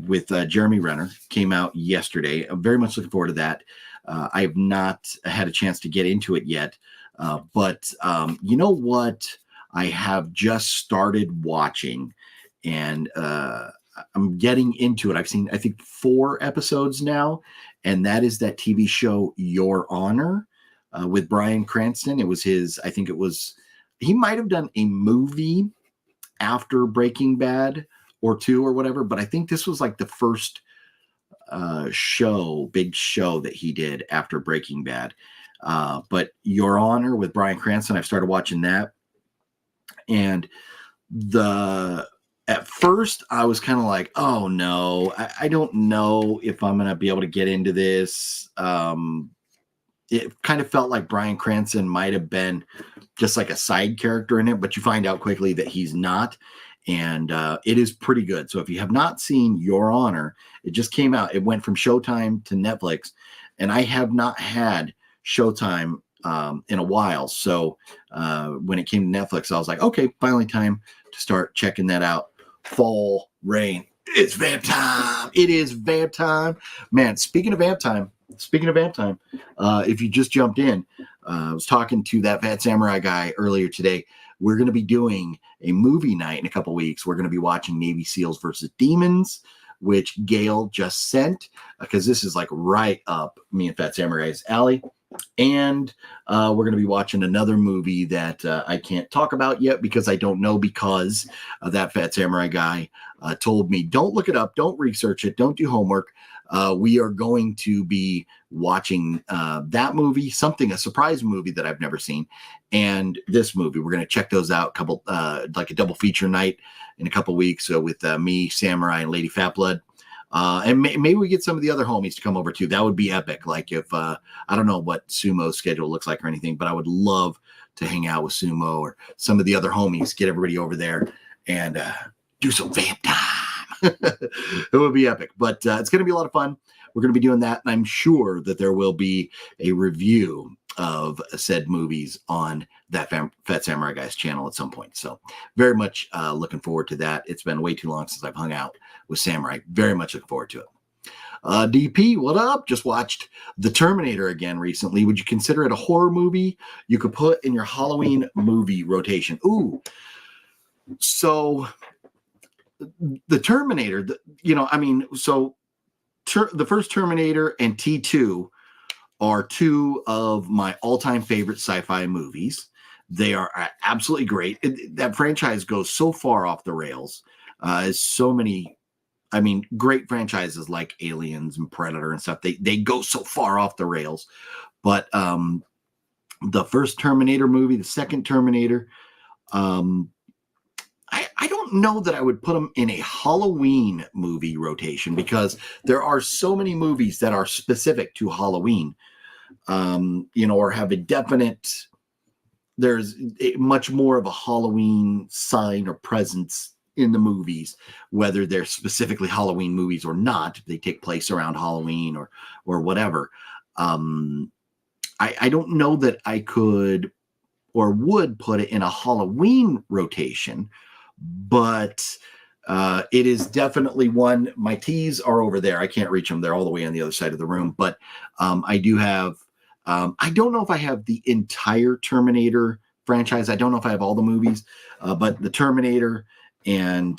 with Jeremy Renner came out yesterday. I'm very much looking forward to that. I have not had a chance to get into it yet, but you know what? I have just started watching, and I'm getting into it. I've seen, I think, 4 episodes now, and that is that TV show Your Honor with Bryan Cranston. It was he might have done a movie after Breaking Bad or 2 or whatever, but I think this was like the first big show that he did after Breaking Bad. But Your Honor with Bryan Cranston, I've started watching that. And at first I was kind of like, oh no, I don't know if I'm going to be able to get into this. It kind of felt like Bryan Cranston might have been just like a side character in it, but you find out quickly that he's not. And it is pretty good. So if you have not seen Your Honor, it just came out. It went from Showtime to Netflix, and I have not had Showtime in a while. So when it came to Netflix, I was like, okay, finally time to start checking that out. Fall, rain, it's vamp time. It is vamp time. Man, speaking of vamp time, if you just jumped in, I was talking to that Phat Samurai guy earlier today. We're going to be doing a movie night in a couple weeks. We're going to be watching Navy SEALs versus Demons, which Gale just sent, because this is like right up me and Phat Samurai's alley. And we're going to be watching another movie that I can't talk about yet because I don't know, because that Phat Samurai guy told me, don't look it up, don't research it, don't do homework. We are going to be watching that movie, a surprise movie that I've never seen, and this movie. We're going to check those out, like a double feature night in a couple weeks with me, Samurai, and Lady Fat Blood. And maybe we get some of the other homies to come over too. That would be epic. Like if, I don't know what Sumo's schedule looks like or anything, but I would love to hang out with Sumo or some of the other homies, get everybody over there and do some vamp time. It would be epic, but it's going to be a lot of fun. We're going to be doing that. And I'm sure that there will be a review of said movies on that Phat Samurai guy's channel at some point. So very much looking forward to that. It's been way too long since I've hung out with Samurai. Very much looking forward to it. DP, what up? Just watched The Terminator again recently. Would you consider it a horror movie you could put in your Halloween movie rotation? Ooh. So The Terminator, the first Terminator and T2 are 2 of my all-time favorite sci-fi movies. They are absolutely great. That franchise goes so far off the rails. So many, great franchises like Aliens and Predator and stuff. They go so far off the rails. But the first Terminator movie, the second Terminator, I don't know that I would put them in a Halloween movie rotation, because there are so many movies that are specific to Halloween, or have a definite, there's much more of a Halloween sign or presence in the movies, whether they're specifically Halloween movies or not. They take place around Halloween or whatever. I don't know that I could or would put it in a Halloween rotation, but it is definitely one. My tees are over there. I can't reach them. They're all the way on the other side of the room. But I do have, I don't know if I have the entire Terminator franchise. I don't know if I have all the movies, but the Terminator and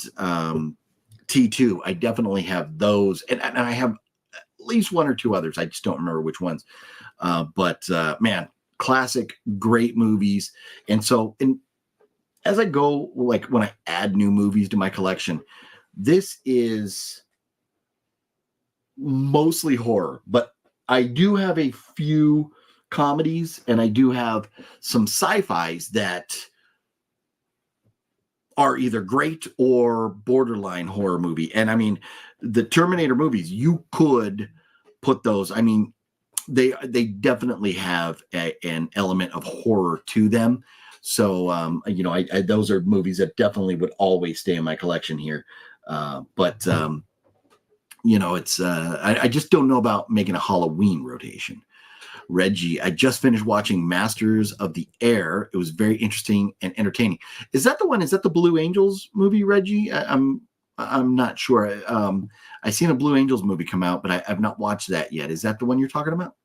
T2, I definitely have those. And I have at least 1 or 2 others. I just don't remember which ones. But man, classic, great movies. And so, as I go, like when I add new movies to my collection, this is mostly horror, but I do have a few comedies and I do have some sci-fis that are either great or borderline horror movie. And I mean, the Terminator movies, you could put those, I mean, they definitely have an element of horror to them. So, you know, those are movies that definitely would always stay in my collection here. But you know, it's I just don't know about making a Halloween rotation. Reggie, I just finished watching Masters of the Air. It was very interesting and entertaining. Is that the one? Is that the Blue Angels movie, Reggie? I'm not sure. I seen a Blue Angels movie come out, but I've not watched that yet. Is that the one you're talking about?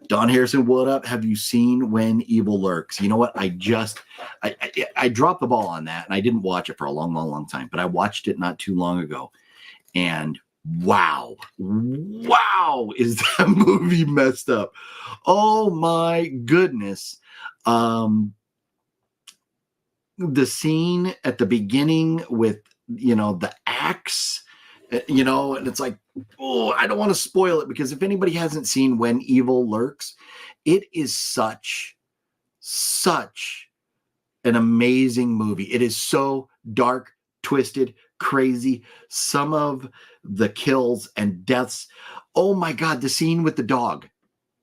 Don Harrison, what up? Have you seen When Evil Lurks? You know what? I dropped the ball on that, and I didn't watch it for a long time, but I watched it not too long ago, and wow, is that movie messed up? Oh my goodness. The scene at the beginning with, you know, the axe, you know, and it's like, oh, I don't want to spoil it, because if anybody hasn't seen When Evil Lurks, it is such an amazing movie. It is so dark, twisted, crazy. Some of the kills and deaths. Oh my God, the scene with the dog.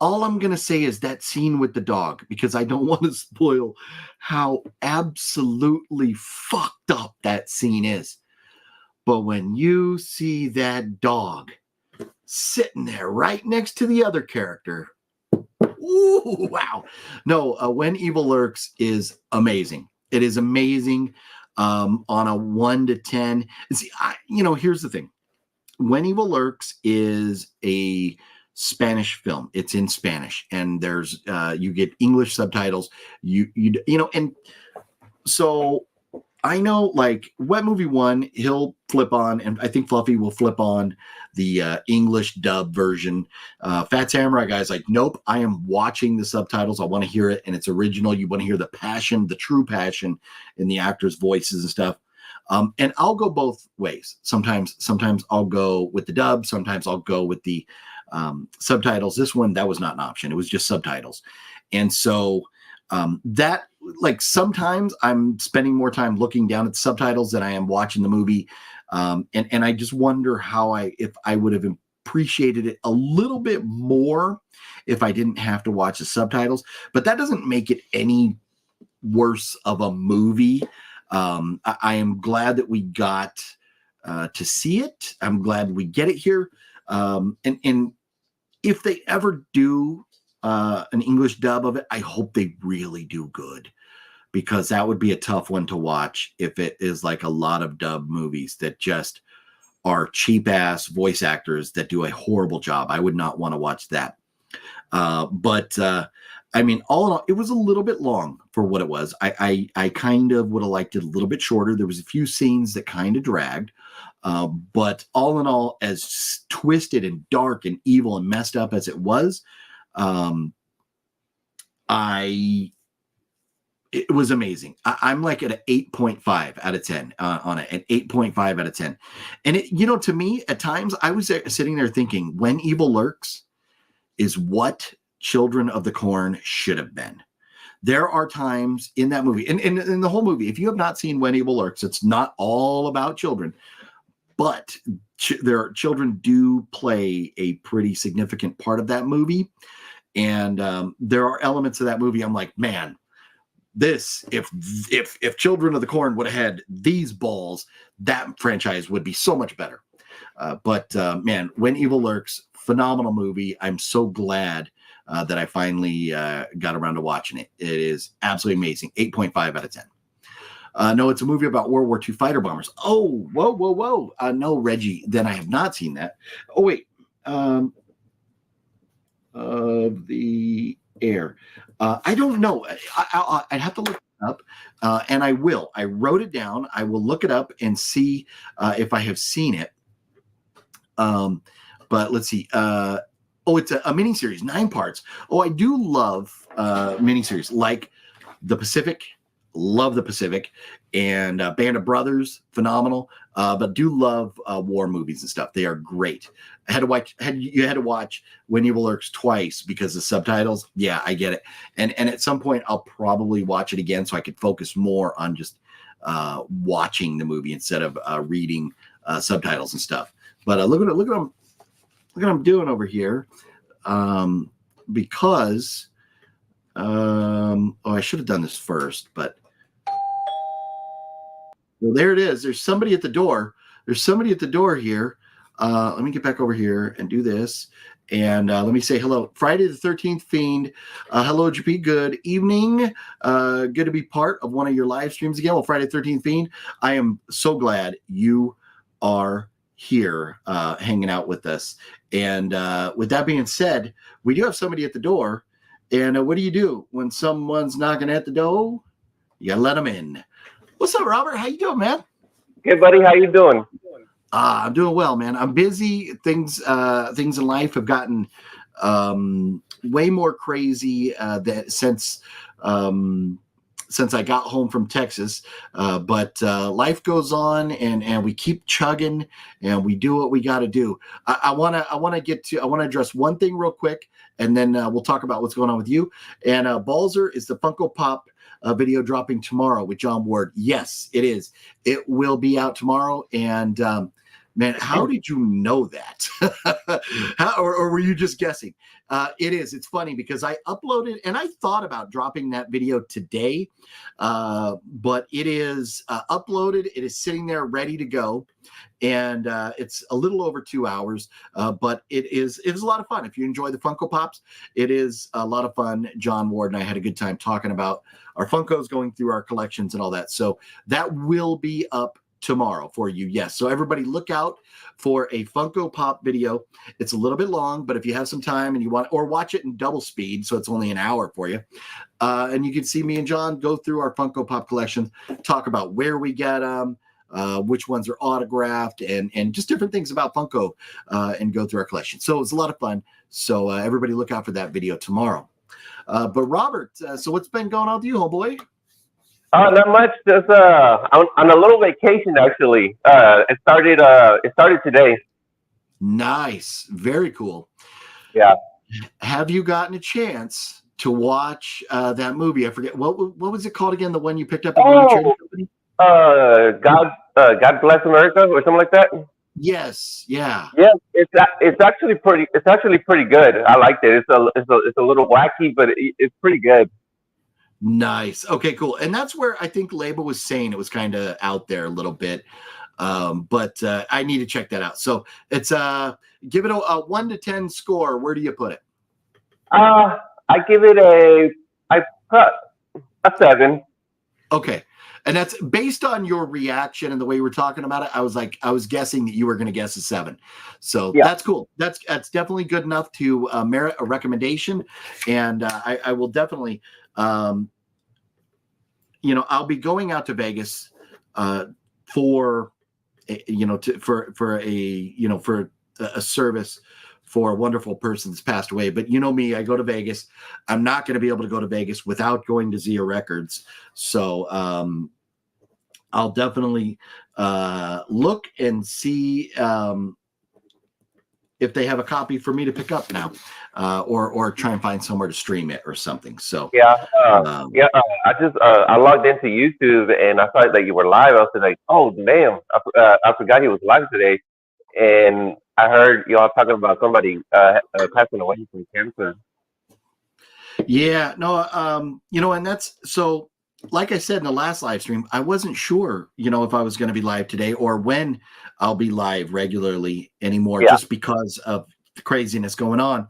All I'm going to say is that scene with the dog, because I don't want to spoil how absolutely fucked up that scene is. But when you see that dog sitting there right next to the other character, ooh, wow. No, When Evil Lurks is amazing. It is amazing on a 1 to 10. And see, you know, here's the thing. When Evil Lurks is a Spanish film. It's in Spanish, and there's you get English subtitles. You know, and so I know, like, Wet Movie 1, he'll flip on, and I think Fluffy will flip on the English dub version. Fat Samurai guy's like, nope, I am watching the subtitles. I want to hear it, and it's original. You want to hear the passion, the true passion in the actors' voices and stuff. And I'll go both ways. Sometimes I'll go with the dub. Sometimes I'll go with the subtitles. This one, that was not an option. It was just subtitles. And so that, like, sometimes I'm spending more time looking down at the subtitles than I am watching the movie. And I just wonder if I would have appreciated it a little bit more if I didn't have to watch the subtitles. But that doesn't make it any worse of a movie. I am glad that we got to see it. I'm glad we get it here. And if they ever do an English dub of it, I hope they really do good, because that would be a tough one to watch if it is like a lot of dub movies that just are cheap ass voice actors that do a horrible job. I would not want to watch that. But I mean, all in all, it was a little bit long for what it was. I kind of would have liked it a little bit shorter. There was a few scenes that kind of dragged. But all in all, as twisted and dark and evil and messed up as it was, it was amazing. I'm like at an 8.5 out of 10 on it, an 8.5 out of 10. And it, you know, to me, at times I was sitting there thinking, When Evil Lurks is what Children of the Corn should have been. There are times in that movie, and in the whole movie, if you have not seen When Evil Lurks, it's not all about children, but children do play a pretty significant part of that movie. And there are elements of that movie I'm like, man, this, if Children of the Corn would have had these balls, that franchise would be so much better. But man, When Evil Lurks, phenomenal movie. I'm so glad that I finally got around to watching it. It is absolutely amazing. 8.5 out of 10. No, it's a movie about World War II fighter bombers. Oh, whoa. No, Reggie, then I have not seen that. Oh, wait. Of the Air. I don't know. I'd have to look it up, and I will. I wrote it down. I will look it up and see if I have seen it. But let's see. Oh, it's a miniseries, 9 parts. Oh, I do love miniseries like The Pacific. Love The Pacific, and Band of Brothers, phenomenal. But do love war movies and stuff. They are great. I had to watch. You had to watch When Evil Lurks twice because of subtitles. Yeah, I get it. And at some point, I'll probably watch it again so I could focus more on just watching the movie instead of reading subtitles and stuff. But look at what I'm doing over here, because I should have done this first, but well, there it is. There's somebody at the door. There's somebody at the door here. Let me get back over here and do this. And let me say hello. Friday the 13th Fiend. Hello, GP. Good evening. Good to be part of one of your live streams again. Well, Friday the 13th Fiend. I am so glad you are here hanging out with us. And with that being said, we do have somebody at the door. And what do you do when someone's knocking at the door? You gotta let them in. What's up, Robert? How you doing, man? Good, buddy. How you doing? I'm doing well, man. I'm busy. Things in life have gotten way more crazy since I got home from Texas. But life goes on, and we keep chugging, and we do what we got to do. I want to address one thing real quick, and then we'll talk about what's going on with you. And Balzer is the Funko Pop video dropping tomorrow with John Ward. Yes, it is. It will be out tomorrow. And man, how did you know that? or were you just guessing? It is. It's funny because I uploaded and I thought about dropping that video today, but it is uploaded. It is sitting there ready to go. And it's a little over 2 hours, but it is a lot of fun. If you enjoy the Funko Pops, it is a lot of fun. John Ward and I had a good time talking about our Funkos, going through our collections and all that. So that will be up tomorrow for you. Yes. So everybody look out for a Funko Pop video. It's a little bit long, but if you have some time and you want, or watch it in double speed, so it's only an hour for you. And you can see me and John go through our Funko Pop collections, talk about where we get them, which ones are autographed, and just different things about Funko, and go through our collection. So it's a lot of fun. So everybody look out for that video tomorrow. But Robert, so what's been going on with you, homeboy? Not much. Just on a little vacation actually. It started today. Nice, very cool. Yeah. Have you gotten a chance to watch that movie? I forget what was it called again? The one you picked up at the trading company? God Bless America or something like that. Yes. Yeah. Yeah. It's actually pretty good. I liked it. It's a little wacky, but it's pretty good. Nice. Okay, cool. And that's where I think Labo was saying it was kind of out there a little bit. But I need to check that out. So it's give it a 1 to 10 score. Where do you put it? I give it a 7. Okay. And that's based on your reaction and the way you were talking about it. I was guessing that you were going to guess a 7. So yeah. That's cool. That's definitely good enough to merit a recommendation. And I will definitely, I'll be going out to Vegas for a service for a wonderful person that's passed away. But you know me, I go to Vegas. I'm not going to be able to go to Vegas without going to Zia Records. So I'll definitely look and see if they have a copy for me to pick up now, or try and find somewhere to stream it or something. So I logged into YouTube and I saw that you were live. I was like, oh damn, I forgot he was live today. And I heard y'all talking about somebody passing away from cancer. Yeah, no, and that's so. Like I said in the last live stream, I wasn't sure, if I was going to be live today or when I'll be live regularly anymore, just because of the craziness going on.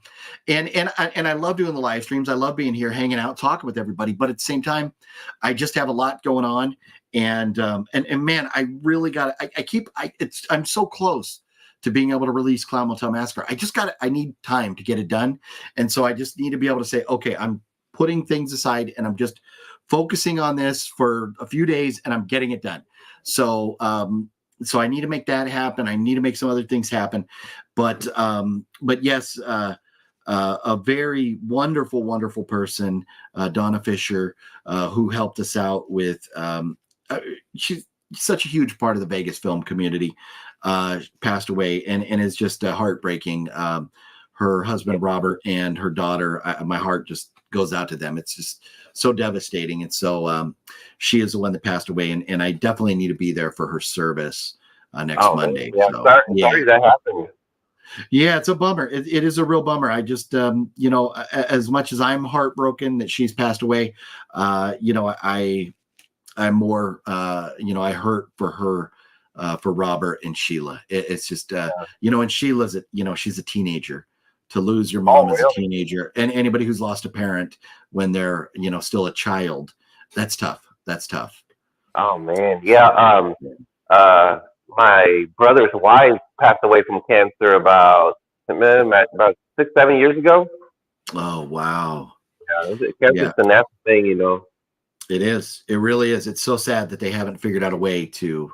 And I love doing the live streams. I love being here, hanging out, talking with everybody. But at the same time, I just have a lot going on. And man, I really got it. I'm so close to being able to release Clown Motel Massacre. I need time to get it done. And so I just need to be able to say, okay, I'm putting things aside and I'm just focusing on this for a few days and I'm getting it done. So I need to make that happen. I need to make some other things happen. But yes, a very wonderful, wonderful person, Donna Fisher, who helped us out with. She's such a huge part of the Vegas film community. Passed away, and is just heartbreaking. Her husband Robert and her daughter. My heart just goes out to them. It's just so devastating, and so she is the one that passed away, and I definitely need to be there for her service next Monday. Yeah, so, sorry that happened. Yeah, it's a bummer. It is a real bummer. I just, as much as I'm heartbroken that she's passed away, I'm more, I hurt for her, for Robert and Sheila. It's just, and Sheila's, she's a teenager. To lose your mom as a teenager, and anybody who's lost a parent when they're, still a child, that's tough. That's tough. Oh man, yeah. My brother's wife passed away from cancer about 6-7 years ago. Oh wow. Yeah, cancer's a nasty thing, It is. It really is. It's so sad that they haven't figured out a way to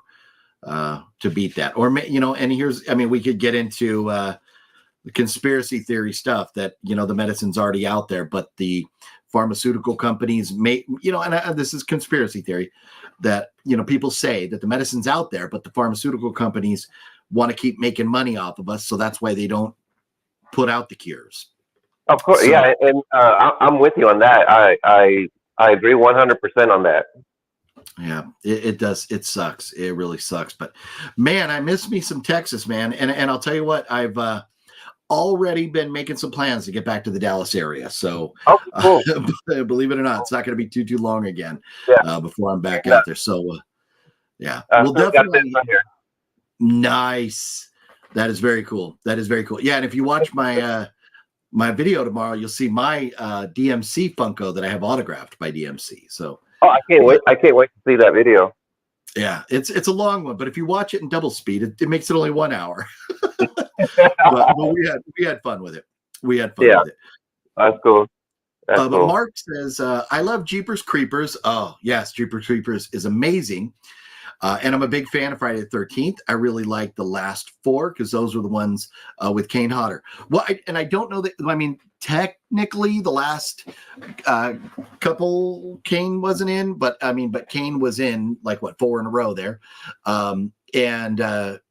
beat that. Or and we could get into the conspiracy theory stuff that the medicine's already out there, but the pharmaceutical companies may, and this is conspiracy theory, that people say that the medicine's out there, but the pharmaceutical companies want to keep making money off of us, so that's why they don't put out the cures. Of course, yeah, and I'm with you on that. I agree 100% on that. Yeah, it does. It sucks. It really sucks. But man, I miss me some Texas, man. And I'll tell you what, I've already been making some plans to get back to the Dallas area. So cool. Believe it or not, it's not going to be too long again before I'm back out there. So we'll definitely. Nice. That is very cool. Yeah, and if you watch my my video tomorrow, you'll see my DMC Funko that I have autographed by DMC. So I can't wait. I can't wait to see that video. Yeah, it's a long one, but if you watch it in double speed, it makes it only 1 hour. but we had fun with it. With it. That's cool. But Mark says, I love Jeepers Creepers. Oh, yes, Jeepers Creepers is amazing. And I'm a big fan of Friday the 13th. I really like the last 4 because those were the ones with Kane Hodder. Well, I don't know that. I mean, technically, the last couple Kane wasn't in, but Kane was in 4 in a row there. And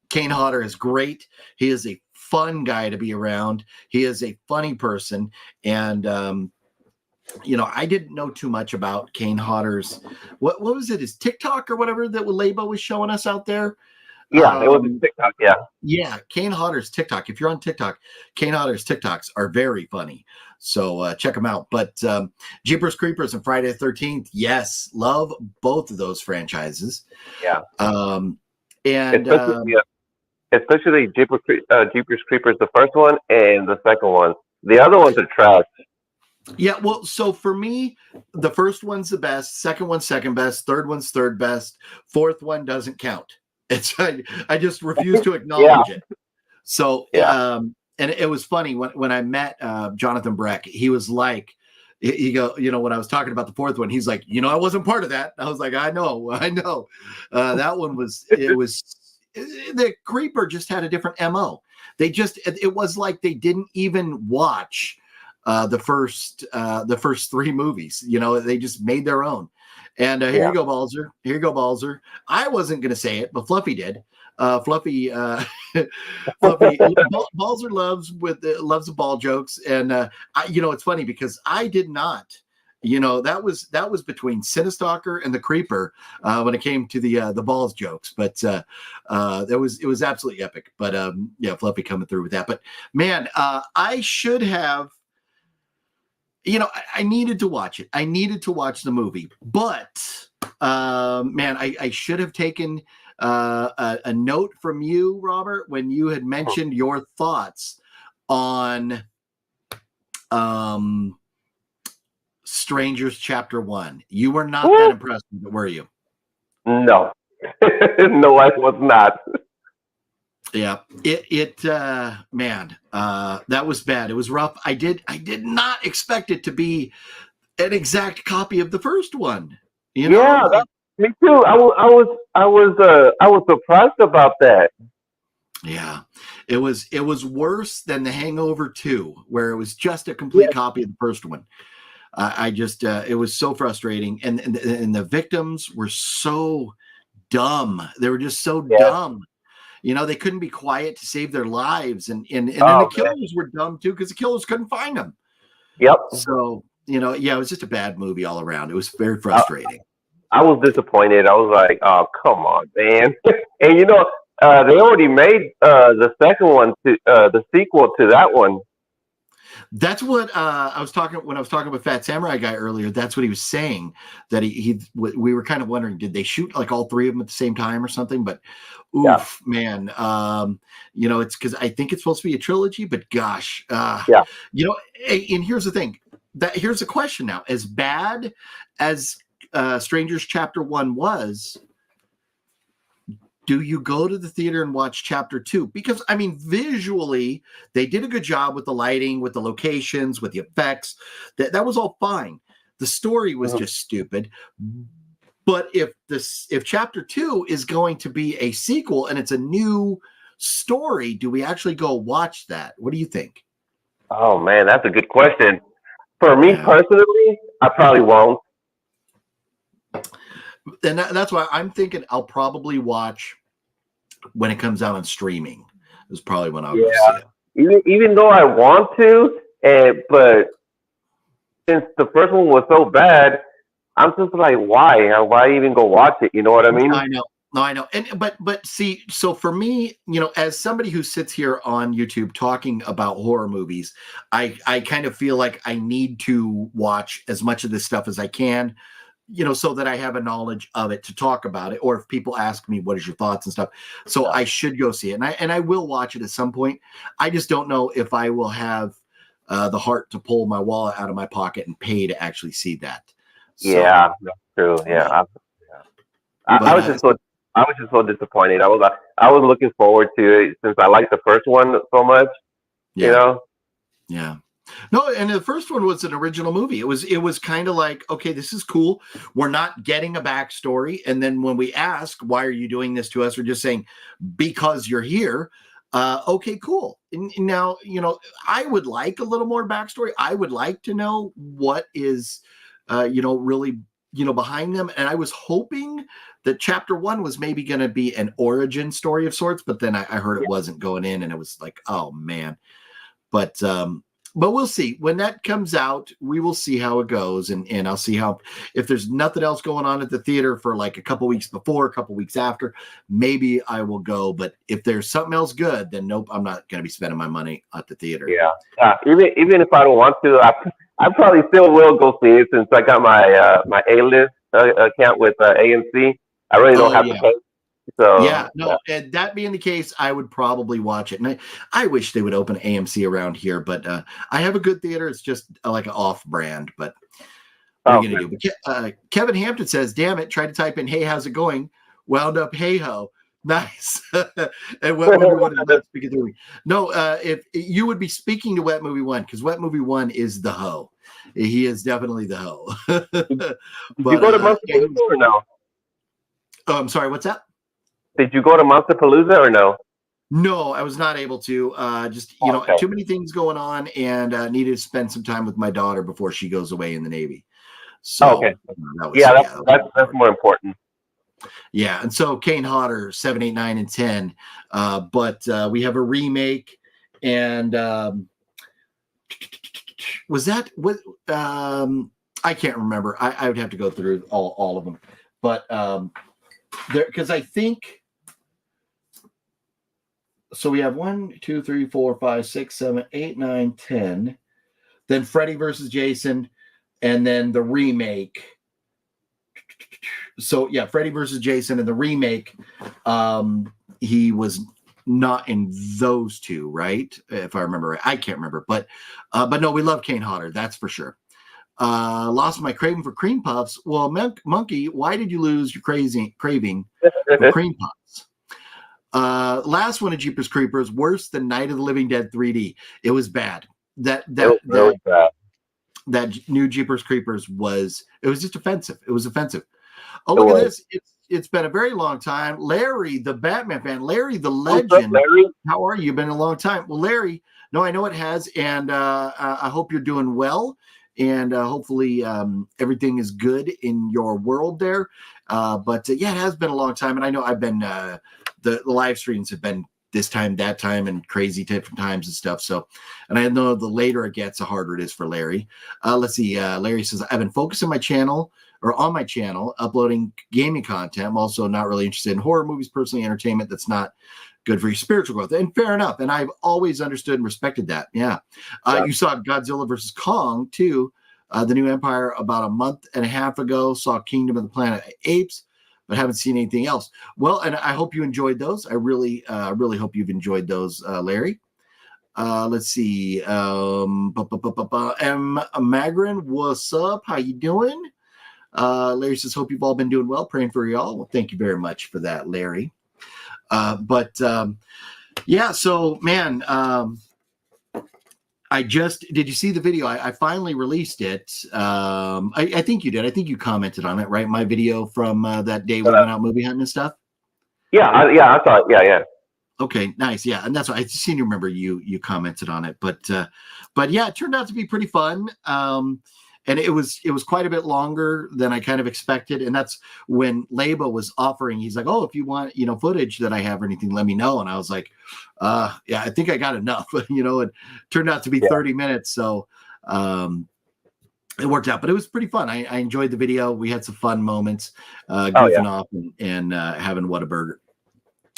Kane Hodder is great. He is a fun guy to be around. He is a funny person, and I didn't know too much about Kane Hodder's, what was it, his TikTok or whatever that Labo was showing us out there? Yeah, it was TikTok, yeah. Yeah, Kane Hodder's TikTok. If you're on TikTok, Kane Hodder's TikToks are very funny. So check them out. But Jeepers Creepers and Friday the 13th, yes, love both of those franchises. Yeah. And especially Jeepers Creepers, the first one and the second one. The other ones are trash. Yeah, well, so for me, the first one's the best, second one's second best, third one's third best, fourth one doesn't count. I just refuse to acknowledge it. So, and it was funny when I met Jonathan Breck, he was like, he go, when I was talking about the fourth one, he's like, I wasn't part of that. I was like, I know. That one the Creeper just had a different MO. It was like they didn't even watch the first 3 movies. They just made their own. And here you go, Balzer. I wasn't going to say it, but Fluffy did. Fluffy Balzer loves the ball jokes. And it's funny because I did not. That was between Cinestalker and the Creeper when it came to the balls jokes. But it was absolutely epic. But Fluffy coming through with that. But man, I should have. I needed to watch it. I needed to watch the movie, but man, I should have taken a note from you, Robert, when you had mentioned your thoughts on Strangers Chapter 1. You were not that impressed with it, were you? No, no, I was not. Yeah, man, that was bad. It was rough. I did not expect it to be an exact copy of the first one. Yeah, me too. I was surprised about that. Yeah, It was worse than The Hangover 2, where it was just a complete copy of the first one. I just it was so frustrating, and the victims were so dumb. They were just so dumb. You know, they couldn't be quiet to save their lives, and then the killers were dumb too because the killers couldn't find them. Yep. So you know, it was just a bad movie all around. It was very frustrating. I was disappointed. I was like, "Oh, come on, man!" And you know, they already made the second one to the sequel to that one. That's what I was talking when I was talking with Fat Samurai Guy earlier. That's what he was saying, that we were kind of wondering, did they shoot like all three of them at the same time or something? But oof, man, you know, it's because I think it's supposed to be a trilogy, but gosh, you know, and here's the thing, here's the question now: as bad as Strangers Chapter 1 was, do you go to the theater and watch Chapter 2? Because, I mean, visually, they did a good job with the lighting, with the locations, with the effects. That was all fine. The story was just stupid. But if Chapter 2 is going to be a sequel and it's a new story, do we actually go watch that? What do you think? Oh, man, that's a good question. For me personally, I probably won't. And that's why I'm thinking I'll probably watch when it comes out on streaming. Is probably when I'll go see it. Even though I want to, but since the first one was so bad, I'm just like, why? Why even go watch it? You know what I mean? I know. No, I know. And but see, so for me, you know, as somebody who sits here on YouTube talking about horror movies, I kind of feel like I need to watch as much of this stuff as I can, you know, so that I have a knowledge of it to talk about it. Or if people ask me, what is your thoughts and stuff? So I should go see it. And I will watch it at some point. I just don't know if I will have the heart to pull my wallet out of my pocket and pay to actually see that. So, yeah, that's true. Yeah. I was just so disappointed. I was looking forward to it since I liked the first one so much. You know? Yeah. No, and the first one was an original movie. It was kind of like, okay, this is cool. We're not getting a backstory. And then when we ask, why are you doing this to us? We're just saying, because you're here. Okay, cool. And now, you know, I would like a little more backstory. I would like to know what is, you know, really, you know, behind them. And I was hoping that Chapter 1 was maybe going to be an origin story of sorts, but then I heard it wasn't going in, and it was like, oh man. But we'll see. When that comes out, we will see how it goes. And I'll see how, if there's nothing else going on at the theater for like a couple weeks before, a couple weeks after, maybe I will go. But if there's something else good, then nope, I'm not going to be spending my money at the theater. Yeah. Even if I don't want to, I probably still will go see it since I got my my A-list account with AMC. I really don't have to pay. So and that being the case, I would probably watch it. And I wish they would open AMC around here, but I have a good theater. It's just like an off-brand, but what are you gonna do? But Kevin Hampton says, "Damn it! Tried to type in, hey, how's it going? Wound up, hey ho." Nice. And Wet Movie 1 is not speaking to me. No, if you would be speaking to Wet Movie 1, because Wet Movie 1 is the hoe. He is definitely the hoe. Did you go to Monsterpalooza or no? Oh, I'm sorry. What's that? Did you go to Monsterpalooza or no? No, I was not able to. Just, you know, too many things going on, and needed to spend some time with my daughter before she goes away in the Navy. So, that's more important. Yeah, and so Kane Hodder, 7, 8, 9, and 10. But we have a remake, and was that what? I can't remember. I would have to go through all of them, but there, because I think. So we have 1, 2, 3, 4, 5, 6, 7, 8, 9, 10. Then Freddy versus Jason, and then the remake. So yeah, Freddy versus Jason and the remake. He was not in those two, right? If I remember right, I can't remember, but no, we love Kane Hodder, that's for sure. Lost my craving for cream puffs. Well, Monkey, why did you lose your craving for cream puffs? Last one of Jeepers Creepers, worse than Night of the Living Dead 3D. It was bad. That really bad. That new Jeepers Creepers was just offensive. It was offensive. Oh, look at this. it's been a very long time. Larry, the Batman fan, Larry, the legend. What's up, Larry? How are you? Been a long time. Well, Larry, no, I know it has, and I hope you're doing well, and hopefully everything is good in your world there. But yeah, it has been a long time, and I know I've been the live streams have been this time, that time, and crazy different times and stuff. So, and I know the later it gets, the harder it is for Larry. Let's see. Larry says, I've been focusing my channel or on my channel, uploading gaming content. I'm also not really interested in horror movies, personally, entertainment that's not good for your spiritual growth. And fair enough. And I've always understood and respected that. Yeah. You saw Godzilla versus Kong too. The New Empire about a month and a half ago, saw Kingdom of the Planet of Apes, but haven't seen anything else. Well, and I hope you enjoyed those. I really hope you've enjoyed those, Larry. Let's see. Magrin, what's up? How you doing? Larry says, hope you've all been doing well. Praying for you all. Well, thank you very much for that, Larry. Yeah, so man, did you see the video? I finally released it. I think you did. I think you commented on it, right? My video from that day we went out movie hunting and stuff. Yeah, I saw it. Yeah. Okay, nice. Yeah, and that's what I seem to remember you commented on it. But yeah, it turned out to be pretty fun. And it was quite a bit longer than I kind of expected. And that's when Labo was offering, he's like, oh, if you want, footage that I have or anything, let me know. And I was like, yeah, I think I got enough. It turned out to be 30 minutes. So it worked out, but it was pretty fun. I enjoyed the video. We had some fun moments, goofing off and having Whataburger.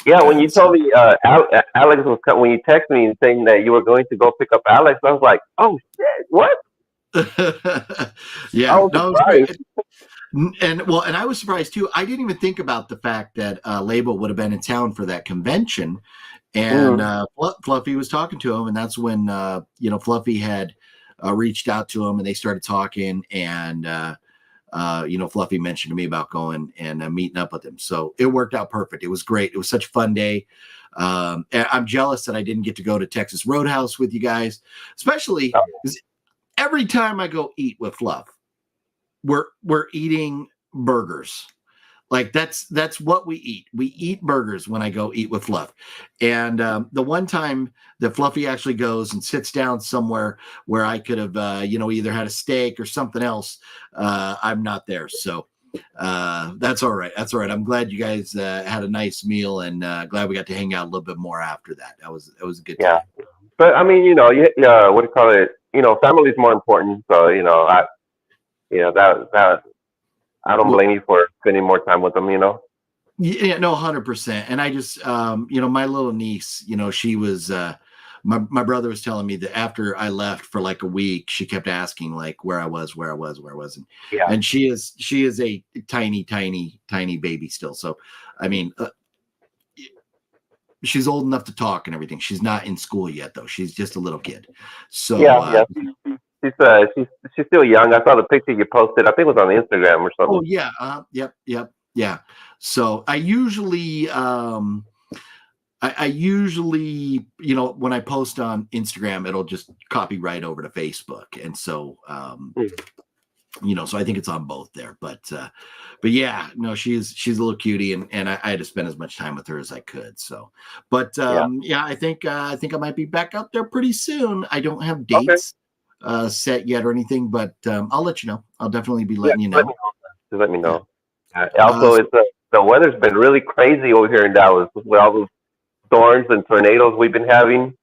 Yeah, when you told me Alex was coming, when you texted me and saying that you were going to go pick up Alex, I was like, oh shit, what? Yeah, no, it was great. And I was surprised too. I didn't even think about the fact that Labo would have been in town for that convention, and Fluffy was talking to him, and that's when Fluffy had reached out to him, and they started talking, and Fluffy mentioned to me about going and meeting up with him. So it worked out perfect. It was great. It was such a fun day. I'm jealous that I didn't get to go to Texas Roadhouse with you guys, especially because every time I go eat with Fluff, we're eating burgers. Like that's what we eat. We eat burgers when I go eat with Fluff. And the one time that Fluffy actually goes and sits down somewhere where I could have, either had a steak or something else, I'm not there. So that's all right. That's all right. I'm glad you guys had a nice meal, and glad we got to hang out a little bit more after that. It was a good time. Yeah, but I mean, what do you call it? Family is more important. So that I don't blame you for spending more time with them. Yeah, no, 100%. And I just, my little niece, she was, my brother was telling me that after I left for like a week, she kept asking like where I was. And she is a tiny baby still. So, I mean, she's old enough to talk and everything. She's not in school yet though. She's just a little kid. So she's still young. I saw the picture you posted. I think it was on Instagram or something. Oh yeah. Yep. So I usually, when I post on Instagram, it'll just copy right over to Facebook. And so, so I think it's on both there, but yeah, no, she's a little cutie, and I had to spend as much time with her as I could. So, but yeah, I think I might be back out there pretty soon. I don't have dates set yet or anything, but I'll let you know. I'll definitely be letting you know. Let me know. Also, the weather's been really crazy over here in Dallas with all those storms and tornadoes we've been having.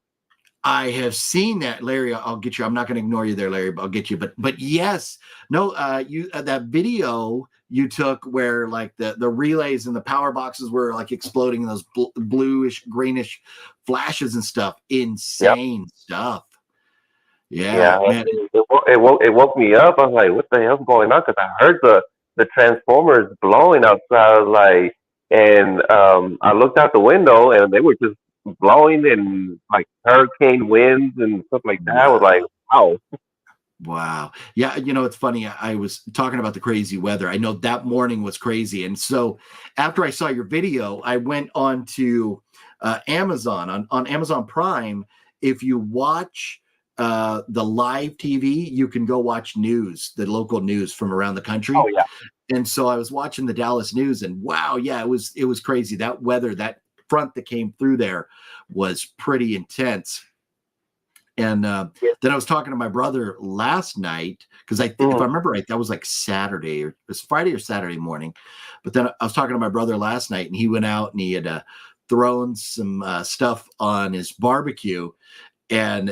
I have seen that, Larry. I'll get you. I'm not going to ignore you there, Larry, but I'll get you. But yes, no, you that video you took where like the relays and the power boxes were like exploding in those bluish, greenish flashes and stuff. Insane stuff. Yeah, man. It woke me up. I was like, what the hell's going on? Because I heard the transformers blowing outside, and I looked out the window and they were just blowing in like hurricane winds and stuff like that. I was like, wow. Yeah, it's funny. I was talking about the crazy weather. I know that morning was crazy. And so after I saw your video, I went on to Amazon on Amazon Prime. If you watch the live TV, you can go watch news, the local news from around the country. Oh yeah. And so I was watching the Dallas news, and wow, yeah, it was crazy. That weather, that front that came through there was pretty intense. And then I was talking to my brother last night, because if I remember right, that was like Saturday, or it was Friday or Saturday morning. But then I was talking to my brother last night, and he went out and he had thrown some stuff on his barbecue. And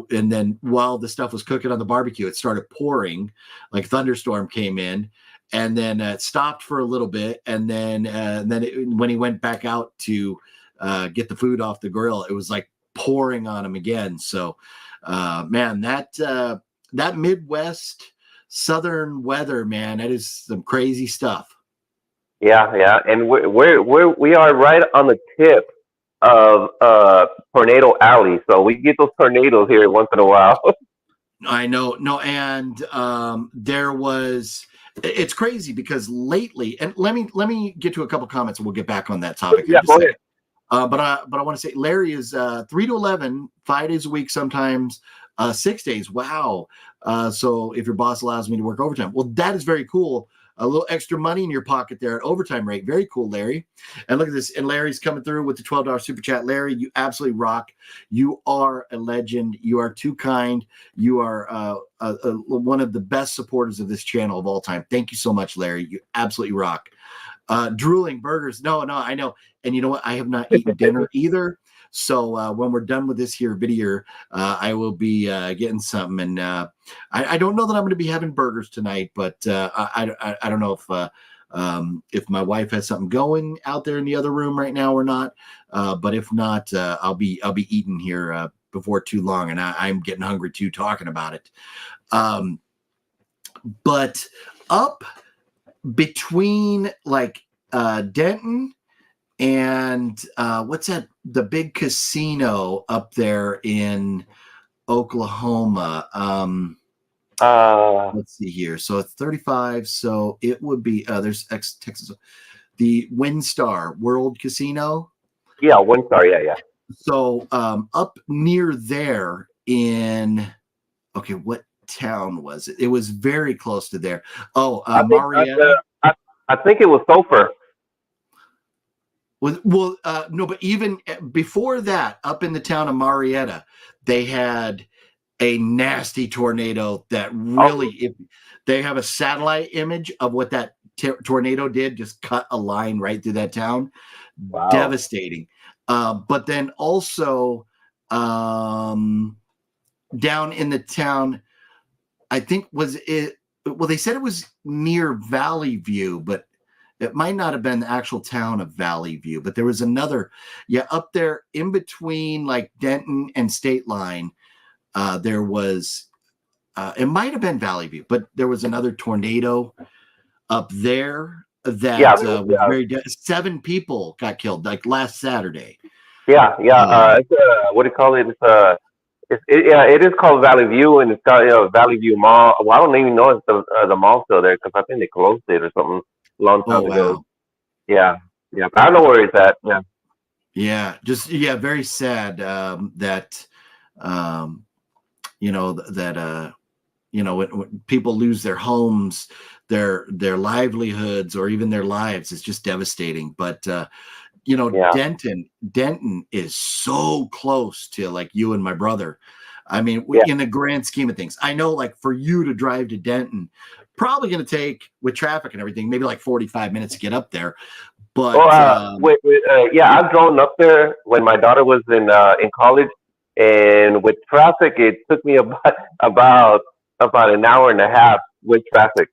then while the stuff was cooking on the barbecue, it started pouring, like thunderstorm came in, and then it stopped for a little bit, and then when he went back out to get the food off the grill, it was like pouring on him again. So, man, that Midwest Southern weather, man, that is some crazy stuff. Yeah, and we are right on the tip of Tornado Alley, so we get those tornadoes here once in a while. I know, no, and there was. It's crazy because lately, and let me get to a couple comments, and we'll get back on that topic. Yeah, go ahead. But I want to say Larry is 3 to 11, 5 days a week, sometimes 6 days. Wow. So if your boss allows me to work overtime, well, that is very cool. A little extra money in your pocket there at overtime rate. Very cool, Larry. And look at this. And Larry's coming through with the $12 super chat. Larry, you absolutely rock. You are a legend. You are too kind. You are one of the best supporters of this channel of all time. Thank you so much, Larry. You absolutely rock. Drooling burgers. No, I know. And you know what? I have not eaten dinner either. So when we're done with this here video, I will be getting something. And I don't know that I'm going to be having burgers tonight, but I don't know if my wife has something going out there in the other room right now or not. But if not, I'll be eating here before too long, and I'm getting hungry too talking about it. But up between like Denton and what's that, the big casino up there in Oklahoma, let's see here, so it's 35, so it would be there's Texas, the WinStar World Casino. Yeah, WinStar. Yeah. So up near there in, okay, what town was it? It was very close to there. Marietta. I think it was Sulphur. Well, no, but even before that, up in the town of Marietta, they had a nasty tornado that really, they have a satellite image of what that tornado did, just cut a line right through that town. Wow. Devastating. But then also down in the town, I think was it, well, they said it was near Valley View, but it might not have been the actual town of Valley View, but there was another, up there in between like Denton and State Line. There was, it might have been Valley View, but there was another tornado up there that was very, 7 people got killed like last Saturday. It's, what do you call it? It is called Valley View, and it's got Valley View Mall. Well, I don't even know if the mall's still there, because I think they closed it or something a long time ago. Wow. Yeah. I don't know where it's at. Very sad that when people lose their homes, their livelihoods, or even their lives, it's just devastating. But Denton is so close to like you and my brother. I mean, in the grand scheme of things, I know like for you to drive to Denton, probably going to take, with traffic and everything, maybe like 45 minutes to get up there. But I've grown up there when my daughter was in college, and with traffic, it took me about an hour and a half with traffic.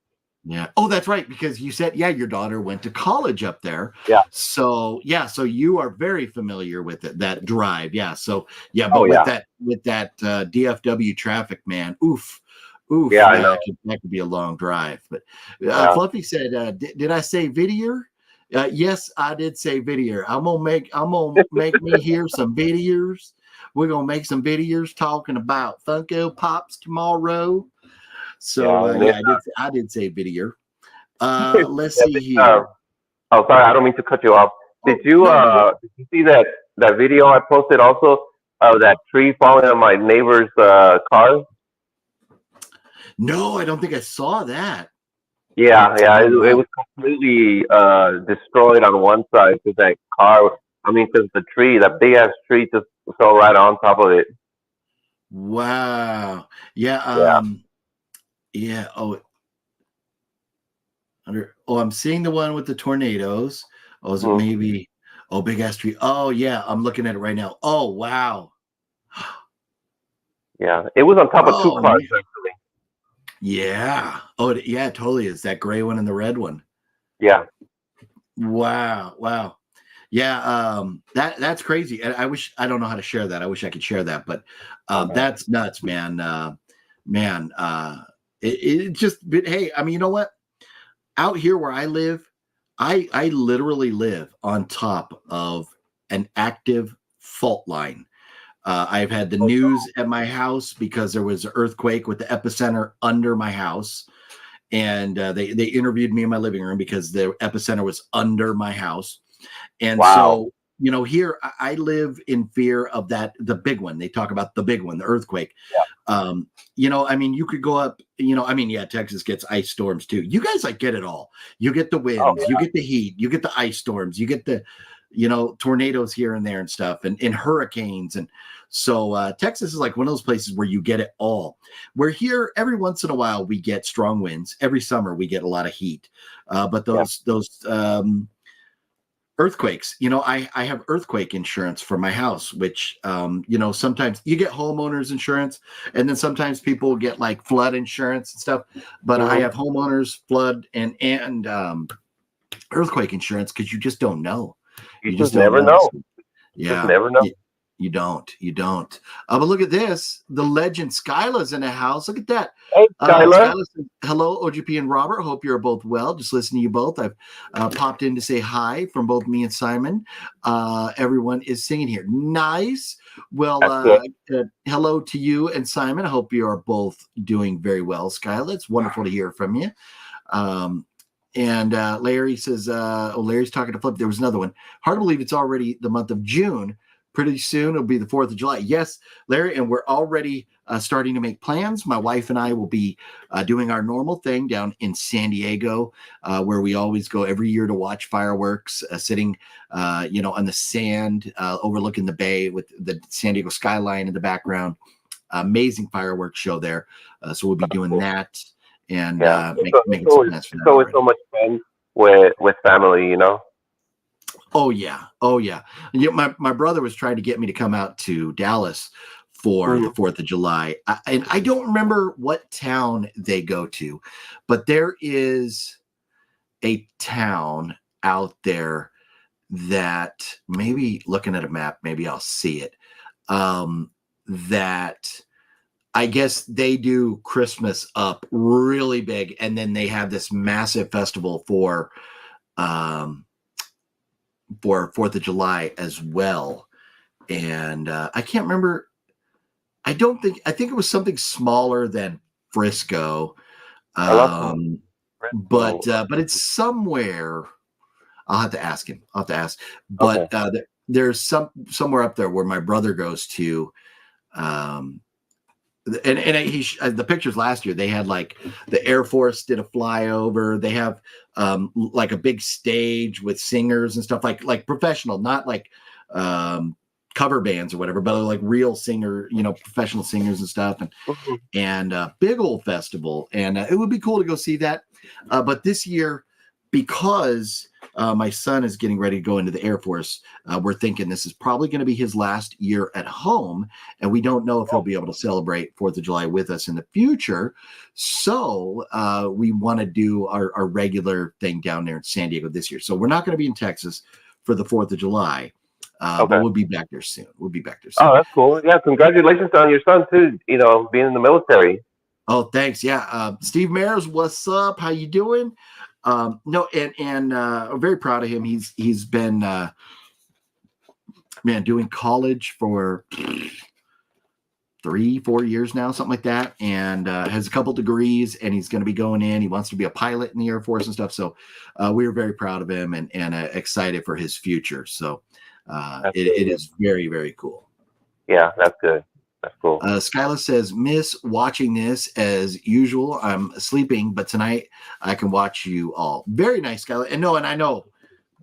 Yeah. Oh, that's right. Because you said, your daughter went to college up there. Yeah. So you are very familiar with it, that drive. Yeah. So with that DFW traffic, man, oof. Yeah, I know. That could be a long drive. But Fluffy said, did I say Whittier? Yes, I did say Whittier. I'm gonna make me hear some videos. We're gonna make some videos talking about Funko Pops tomorrow. So I did say Whittier. Let's see here. Sorry, I don't mean to cut you off. Did you see that video I posted also of that tree falling on my neighbor's car? No, I don't think I saw that. Yeah, yeah, Oh, it wow. was completely destroyed on one side because that car. I mean, because the tree, that big ass tree, just fell right on top of it. Wow. Yeah. Yeah. Yeah. I'm seeing the one with the tornadoes. Oh, is it Mhm. maybe? Oh, big ass tree. Oh, yeah. I'm looking at it right now. Oh, wow. Yeah, it was on top of two Oh, cars man. actually. Yeah. Oh, yeah, it totally is. That gray one and the red one. Yeah. Wow. Wow. Yeah. That's crazy. And I don't know how to share that. I wish I could share that, but Okay. that's nuts, man. Man, it just, but hey, I mean, you know what? Out here where I live, I literally live on top of an active fault line. I've had the news at my house because there was an earthquake with the epicenter under my house, and they interviewed me in my living room because the epicenter was under my house. And Wow. so, here I live in fear of that, the big one. They talk about the big one, the earthquake. Yeah. I mean, you could go up, I mean, yeah, Texas gets ice storms too. You guys like get it all. You get the Oh winds, you yeah. get the heat, you get the ice storms, you get the, tornadoes here and there and stuff, and hurricanes. And so Texas is like one of those places where you get it all. We're here every once in a while, we get strong winds. Every summer we get a lot of heat. But Yeah. those earthquakes, I have earthquake insurance for my house, which sometimes you get homeowners insurance, and then sometimes people get like flood insurance and stuff, but I Hmm. have homeowners, flood, and earthquake insurance, because you just don't know. You You just just don't never know. know. So, You just yeah. never know. You don't. But look at this. The legend Skyla's in the house. Look at that. Hey, Skylar. Skyla says, hello, OGP and Robert. Hope you're both well. Just listening to you both. I've popped in to say hi from both me and Simon. Everyone is singing here. Nice. Well, That's good. hello to you and Simon. I hope you are both doing very well, Skyla. It's wonderful to hear from you. And Larry says, Larry's talking to Flip. There was another one. Hard to believe it's already the month of June. Pretty soon it'll be the 4th of July. Yes, Larry, and we're already starting to make plans. My wife and I will be doing our normal thing down in San Diego, where we always go every year to watch fireworks, sitting, on the sand, overlooking the bay with the San Diego skyline in the background. Amazing fireworks show there. So we'll be That's doing cool. that, and Yeah. making some plans for It's that always already. so much fun with family. You know. Oh yeah, oh yeah. My brother was trying to get me to come out to Dallas for the Mhm. 4th of July, and I don't remember what town they go to, but there is a town out there that, maybe looking at a map, maybe I'll see it. That I guess they do Christmas up really big, and then they have this massive festival um, for 4th of July as well. And I can't remember. I think it was something smaller than Frisco. I love some Um, Frisco. but it's somewhere. I'll have to ask him. I'll have to ask. Okay. But there's somewhere up there where my brother goes to. Um, and the pictures last year, they had like the Air Force did a flyover. They have like a big stage with singers and stuff, like professional, not like um, cover bands or whatever, but like real singer, professional singers and stuff, Mhm. and big old festival. And it would be cool to go see that. But this year, because my son is getting ready to go into the Air Force, we're thinking this is probably going to be his last year at home, and we don't know if he'll be able to celebrate 4th of July with us in the future. So we want to do our regular thing down there in San Diego this year. So we're not going to be in Texas for the 4th of July, but Okay. we'll be back there soon. Oh, that's cool. Yeah, congratulations on your son too. You know, being in the military. Oh, thanks. Yeah. Steve Mares, what's up? How you doing? No, and I'm very proud of him. He's been doing college for 3-4 years now, something like that, and has a couple degrees, and he's going to be going in. He wants to be a pilot in the Air Force and stuff. So we are very proud of him, and excited for his future. So it Absolutely. is very, very cool. Yeah, that's good. That's cool. Skyla says, miss watching this as usual. I'm sleeping, but tonight I can watch you all. Very nice, Skyla. And I know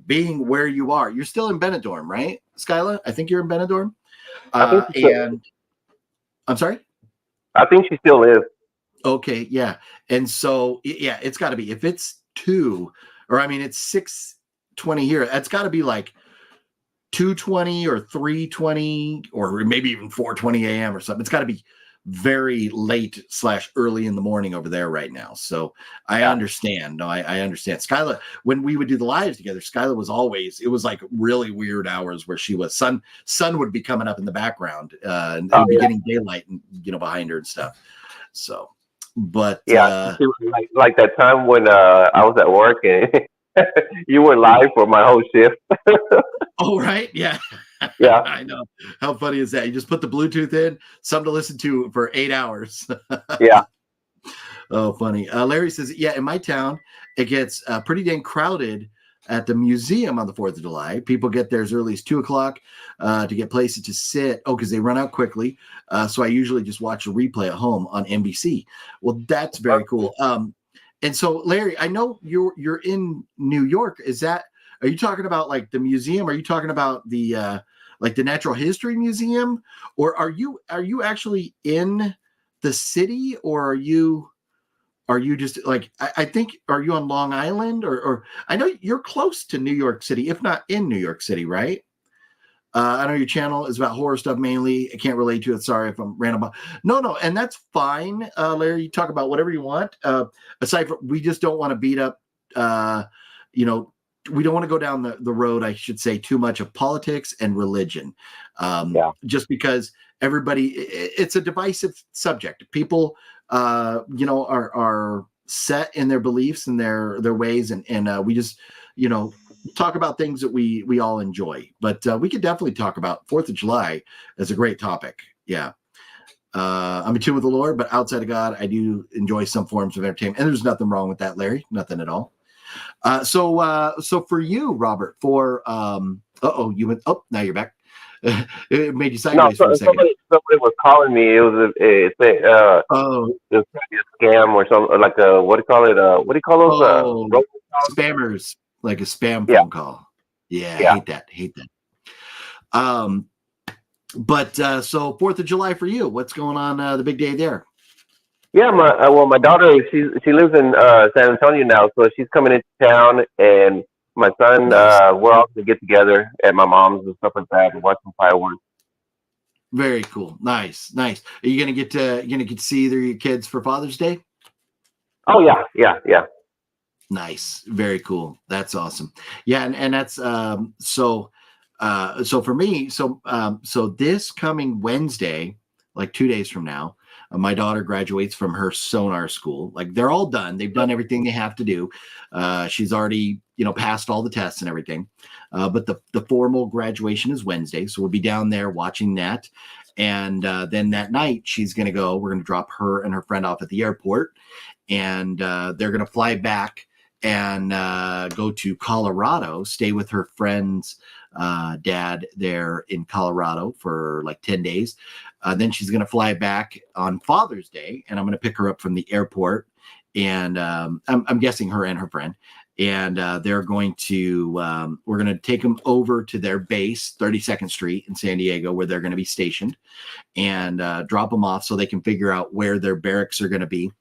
being where you are, you're still in Benidorm, right, Skyla? I think you're in Benidorm. I think she still, And I'm sorry? I think she still is. Okay, yeah. And so, yeah, it's got to be, if it's 2, or I mean, it's 6:20 here, that's got to be like 2:20 or 3:20 or maybe even 4:20 a.m. or something. It's got to be very late / early in the morning over there right now. So I understand. No, I understand. Skyla, when we would do the lives together, Skyla was always, it was like really weird hours where she was, sun would be coming up in the background and it would be getting daylight and, behind her and stuff. So, but she was like that time when I was at work and you were live for my whole shift. oh, right. Yeah. Yeah. I know. How funny is that? You just put the Bluetooth in, something to listen to for 8 hours. Yeah. Oh, funny. Larry says, yeah, in my town, it gets pretty dang crowded at the museum on the 4th of July. People get there as early as 2 o'clock to get places to sit. Oh, because they run out quickly. So I usually just watch a replay at home on NBC. Well, that's very cool. And so, Larry, I know you're in New York. Are you talking about like the museum? Are you talking about the like the Natural History Museum, or are you actually in the city, or are you just like, I think, are you on Long Island, or I know you're close to New York City, if not in New York City, right? I know your channel is about horror stuff mainly. I can't relate to it. Sorry if I'm random. No, and that's fine, Larry. You talk about whatever you want. Aside from, we just don't want to beat up, we don't want to go down the road, I should say, too much of politics and religion. Just because it's a divisive subject. People, are set in their beliefs and their ways, and we just, talk about things that we all enjoy. But we could definitely talk about 4th of July as a great topic. Yeah. I'm in tune with the Lord, but outside of God, I do enjoy some forms of entertainment. And there's nothing wrong with that, Larry. Nothing at all. So for you, Robert, you went, now you're back. It made you sideways for a second. Somebody was calling me. It was it was a scam or something, like what do you call it? What do you call those? Spammers, like a spam phone call. Yeah, I hate that. But so 4th of July for you, what's going on the big day there? Yeah, my daughter, she lives in San Antonio now, so she's coming into town, and my son, we're all gonna get together at my mom's and stuff like that and watch some fireworks. Very cool. Nice. Are you gonna get to see either of your kids for Father's Day? Oh yeah. Nice. Very cool. That's awesome. Yeah, and that's so for me, so this coming Wednesday, like 2 days from now, my daughter graduates from her sonar school. Like, they're all done. They've done everything they have to do. She's already, passed all the tests and everything. But the formal graduation is Wednesday. So we'll be down there watching that. And then that night we're going to drop her and her friend off at the airport. And they're going to fly back and go to Colorado, stay with her friend's dad there in Colorado for like 10 days. Then she's going to fly back on Father's Day, and I'm going to pick her up from the airport. And I'm guessing her and her friend. And they're going to, we're going to take them over to their base, 32nd Street in San Diego, where they're going to be stationed, and drop them off so they can figure out where their barracks are going to be.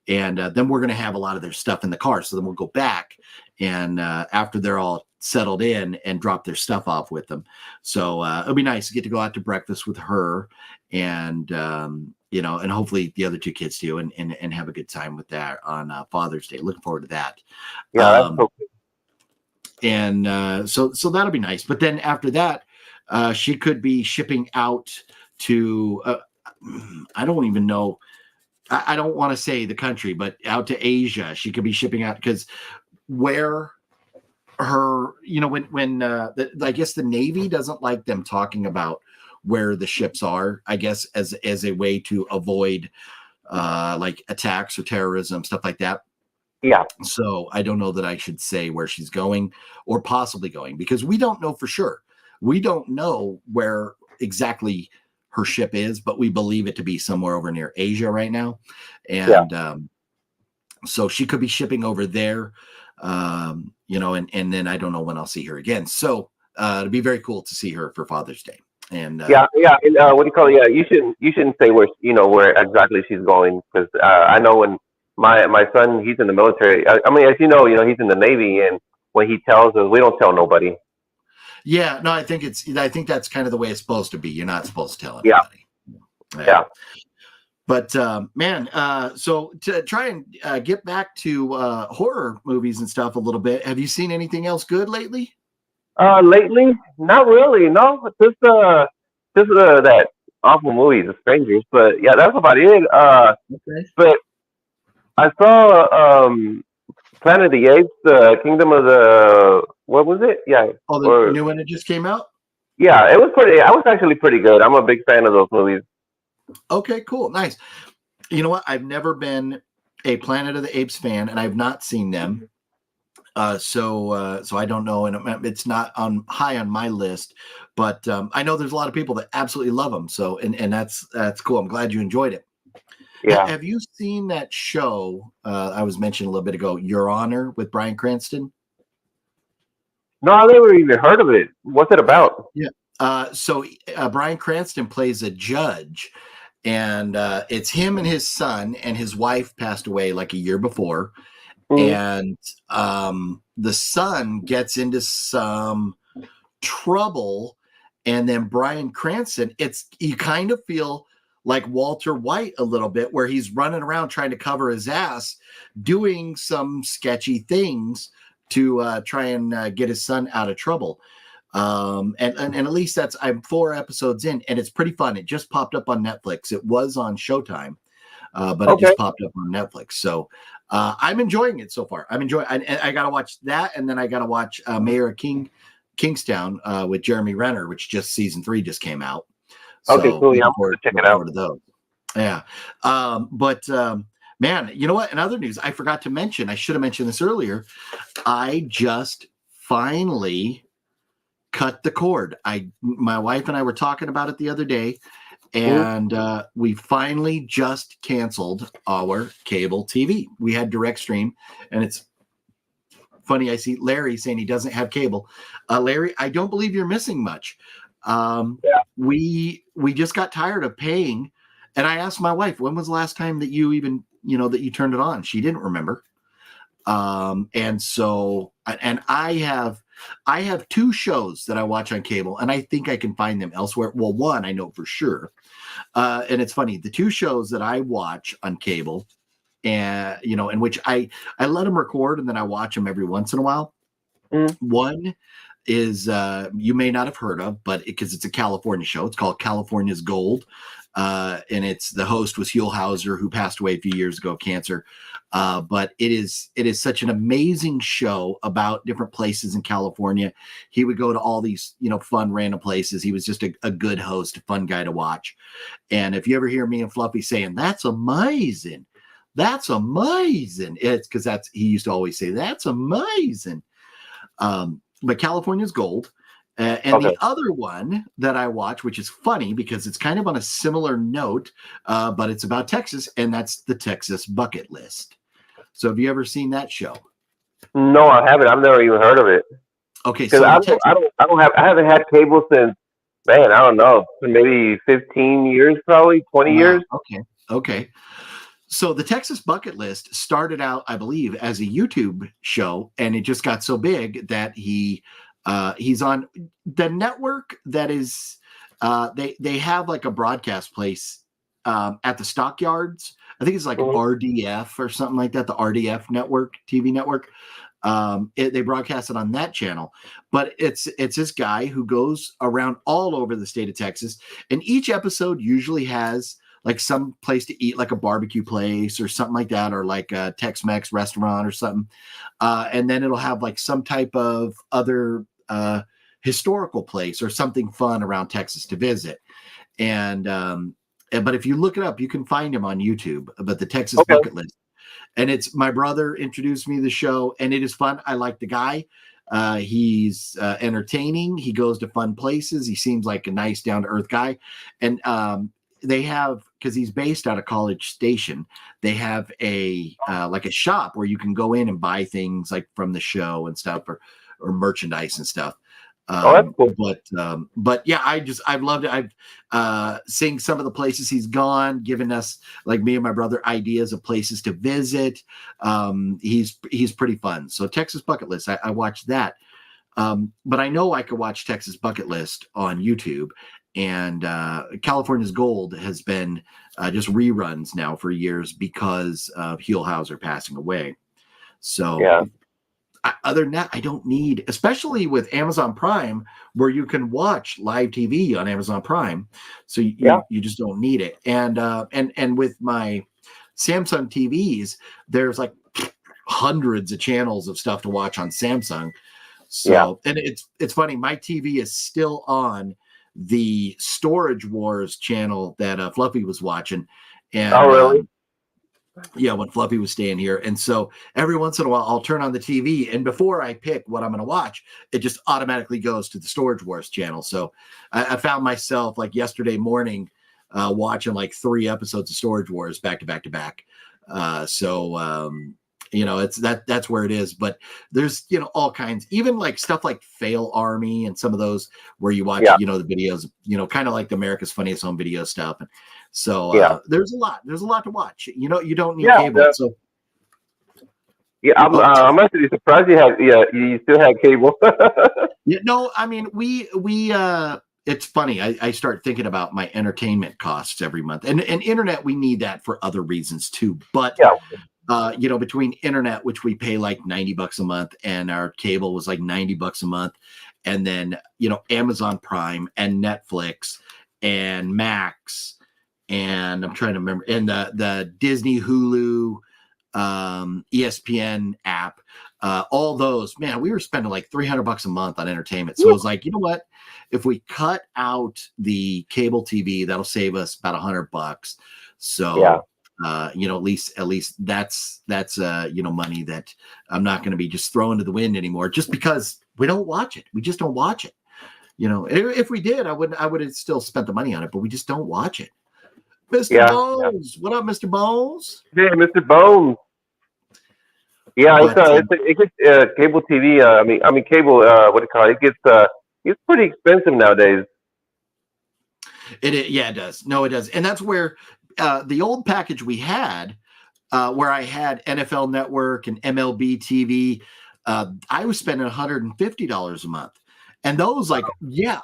And then we're going to have a lot of their stuff in the car. So then we'll go back and after they're all settled in, and drop their stuff off with them. So it'll be nice to get to go out to breakfast with her, and and hopefully the other 2 kids too, and have a good time with that on Father's Day. Looking forward to that. Yeah, that's cool. And so that'll be nice. But then after that, she could be shipping out to I don't even know. I don't want to say the country, but out to Asia. She could be shipping out, because where her, when I guess the Navy doesn't like them talking about where the ships are, I guess, as a way to avoid like attacks or terrorism, stuff like that. Yeah. So I don't know that I should say where she's going or possibly going, because we don't know for sure. We don't know where exactly her ship is, but we believe it to be somewhere over near Asia right now. And so she could be shipping over there, you know, and then I don't know when I'll see her again. So it'd be very cool to see her for Father's Day. And And, what do you call it? Yeah, you shouldn't say where where exactly she's going, because I know when my son, he's in the military. I mean, as you know, he's in the Navy, and when he tells us, we don't tell nobody. yeah, no, I think that's kind of the way it's supposed to be. You're not supposed to tell Yeah. anybody. Yeah. But man, so to try and get back to horror movies and stuff a little bit, have you seen anything else good lately? Lately, not really. No, just that awful movie, The Strangers. But yeah, that's about it. Okay. But I saw Planet of the Apes, Kingdom of the, what was it? Yeah, Oh, the new one that just came out? yeah, it was pretty. I was actually pretty good. I'm a big fan of those movies. Okay, cool. Nice. You know what? I've never been a Planet of the Apes fan, and I've not seen them. So I don't know, and it's not high on my list, but I know there's a lot of people that absolutely love them. So, and that's cool. I'm glad you enjoyed it. Yeah. Have you seen that show I was mentioning a little bit ago, Your Honor, with Bryan Cranston? No, I never even heard of it. What's it about? Yeah. So Bryan Cranston plays a judge, and it's him and his son, and his wife passed away like a year before. And the son gets into some trouble, and then Bryan Cranston, you kind of feel like Walter White a little bit, where he's running around trying to cover his ass, doing some sketchy things to try and get his son out of trouble. And at least I'm 4 episodes in, and it's pretty fun. It just popped up on Netflix. It was on Showtime. But it just popped up on Netflix. So I'm enjoying it so far. I'm enjoying I got to watch that. And then I got to watch Mayor of Kingstown with Jeremy Renner, which season 3 just came out. So okay, cool. Yeah, I'm going to check it out. To those. Yeah. Man, you know what? In other news, I forgot to mention, I should have mentioned this earlier. I just finally cut the cord. My wife and I were talking about it the other day. And we finally just canceled our cable TV. We had direct stream, and it's funny. I see Larry saying he doesn't have cable. Larry, I don't believe you're missing much. We just got tired of paying, and I asked my wife, when was the last time that you even, that you turned it on? She didn't remember. And so, and I have 2 shows that I watch on cable, and I think I can find them elsewhere. Well, one I know for sure. And it's funny, the 2 shows that I watch on cable, and in which I let them record, and then I watch them every once in a while. One is you may not have heard of, but because it's a California show, it's called California's Gold. And the host was Huell Hauser, who passed away a few years ago of cancer. But it is such an amazing show about different places in California. He would go to all these, fun, random places. He was just a good host, a fun guy to watch. And if you ever hear me and Fluffy saying, "That's amazing," it's because he used to always say, "That's amazing." But California's Gold. The other one that I watch, which is funny because it's kind of on a similar note, but it's about Texas, and that's the Texas Bucket List. So have you ever seen that show? No, I haven't. I've never even heard of it. Okay, because I haven't had cable since, man, I don't know, maybe 15 years, probably 20 years. Okay. So the Texas Bucket List started out, I believe, as a YouTube show, and it just got so big that he's on the network that is they have like a broadcast place at the stockyards. I think it's like RDF or something like that, the RDF network, TV network. They broadcast it on that channel, but it's this guy who goes around all over the state of Texas, and each episode usually has like some place to eat, like a barbecue place or something like that, or like a Tex-Mex restaurant or something. And then it'll have like some type of other historical place or something fun around Texas to visit. And but if you look it up, you can find him on YouTube. But the Texas Bucket List, and it's my brother introduced me to the show, and it is fun. I like the guy. He's entertaining. He goes to fun places. He seems like a nice, down to earth guy. And they have, because he's based out of College Station, they have a like a shop where you can go in and buy things like from the show and stuff, or merchandise and stuff. That's cool. But yeah, I've loved it. I've seen some of the places he's gone, given us, like me and my brother, ideas of places to visit. He's pretty fun. So Texas Bucket List, I watched that. But I know I could watch Texas Bucket List on YouTube, and California's Gold has been just reruns now for years because of Huell Hauser passing away. So yeah. Other than that, I don't need, especially with Amazon Prime, where you can watch live TV on Amazon Prime. So you just don't need it. And with my Samsung TVs, there's like hundreds of channels of stuff to watch on Samsung. So, and it's funny, my TV is still on the Storage Wars channel that Fluffy was watching. And, oh, really? Yeah, when Fluffy was staying here. And so every once in a while, I'll turn on the TV, and before I pick what I'm going to watch, it just automatically goes to the Storage Wars channel. So I found myself like yesterday morning watching like 3 episodes of Storage Wars back to back to back. You know, that's where it is. But there's, you know, all kinds, even like stuff like Fail Army and some of those where you watch, you know, the videos, you know, kind of like the America's Funniest Home Video stuff. And so there's a lot to watch. You know, you don't need cable. So I'm actually surprised you still have cable. No, I mean, we it's funny. I start thinking about my entertainment costs every month, and internet, we need that for other reasons too. But you know, between internet, which we pay like $90 a month, and our cable was like $90 a month, and then, you know, Amazon Prime and Netflix and Max, and I'm trying to remember, and the Disney, Hulu, ESPN app, all those, man, we were spending like $300 a month on entertainment. So it was like, you know what, if we cut out the cable TV, that'll save us about $100. So you know, at least that's you know, money that I'm not going to be just throwing to the wind anymore, just because we don't watch it. We just don't watch it. You know, if we did, I would have still spent the money on it, but we just don't watch it. Mr. Bones, what up, Mr. Bones? Hey, Mr. Bones. Yeah, it gets cable TV. I mean cable. What do you call it? It gets it's pretty expensive nowadays. It does. No, it does, and that's where the old package we had, where I had NFL Network and MLB TV, I was spending $150 a month. And those, like,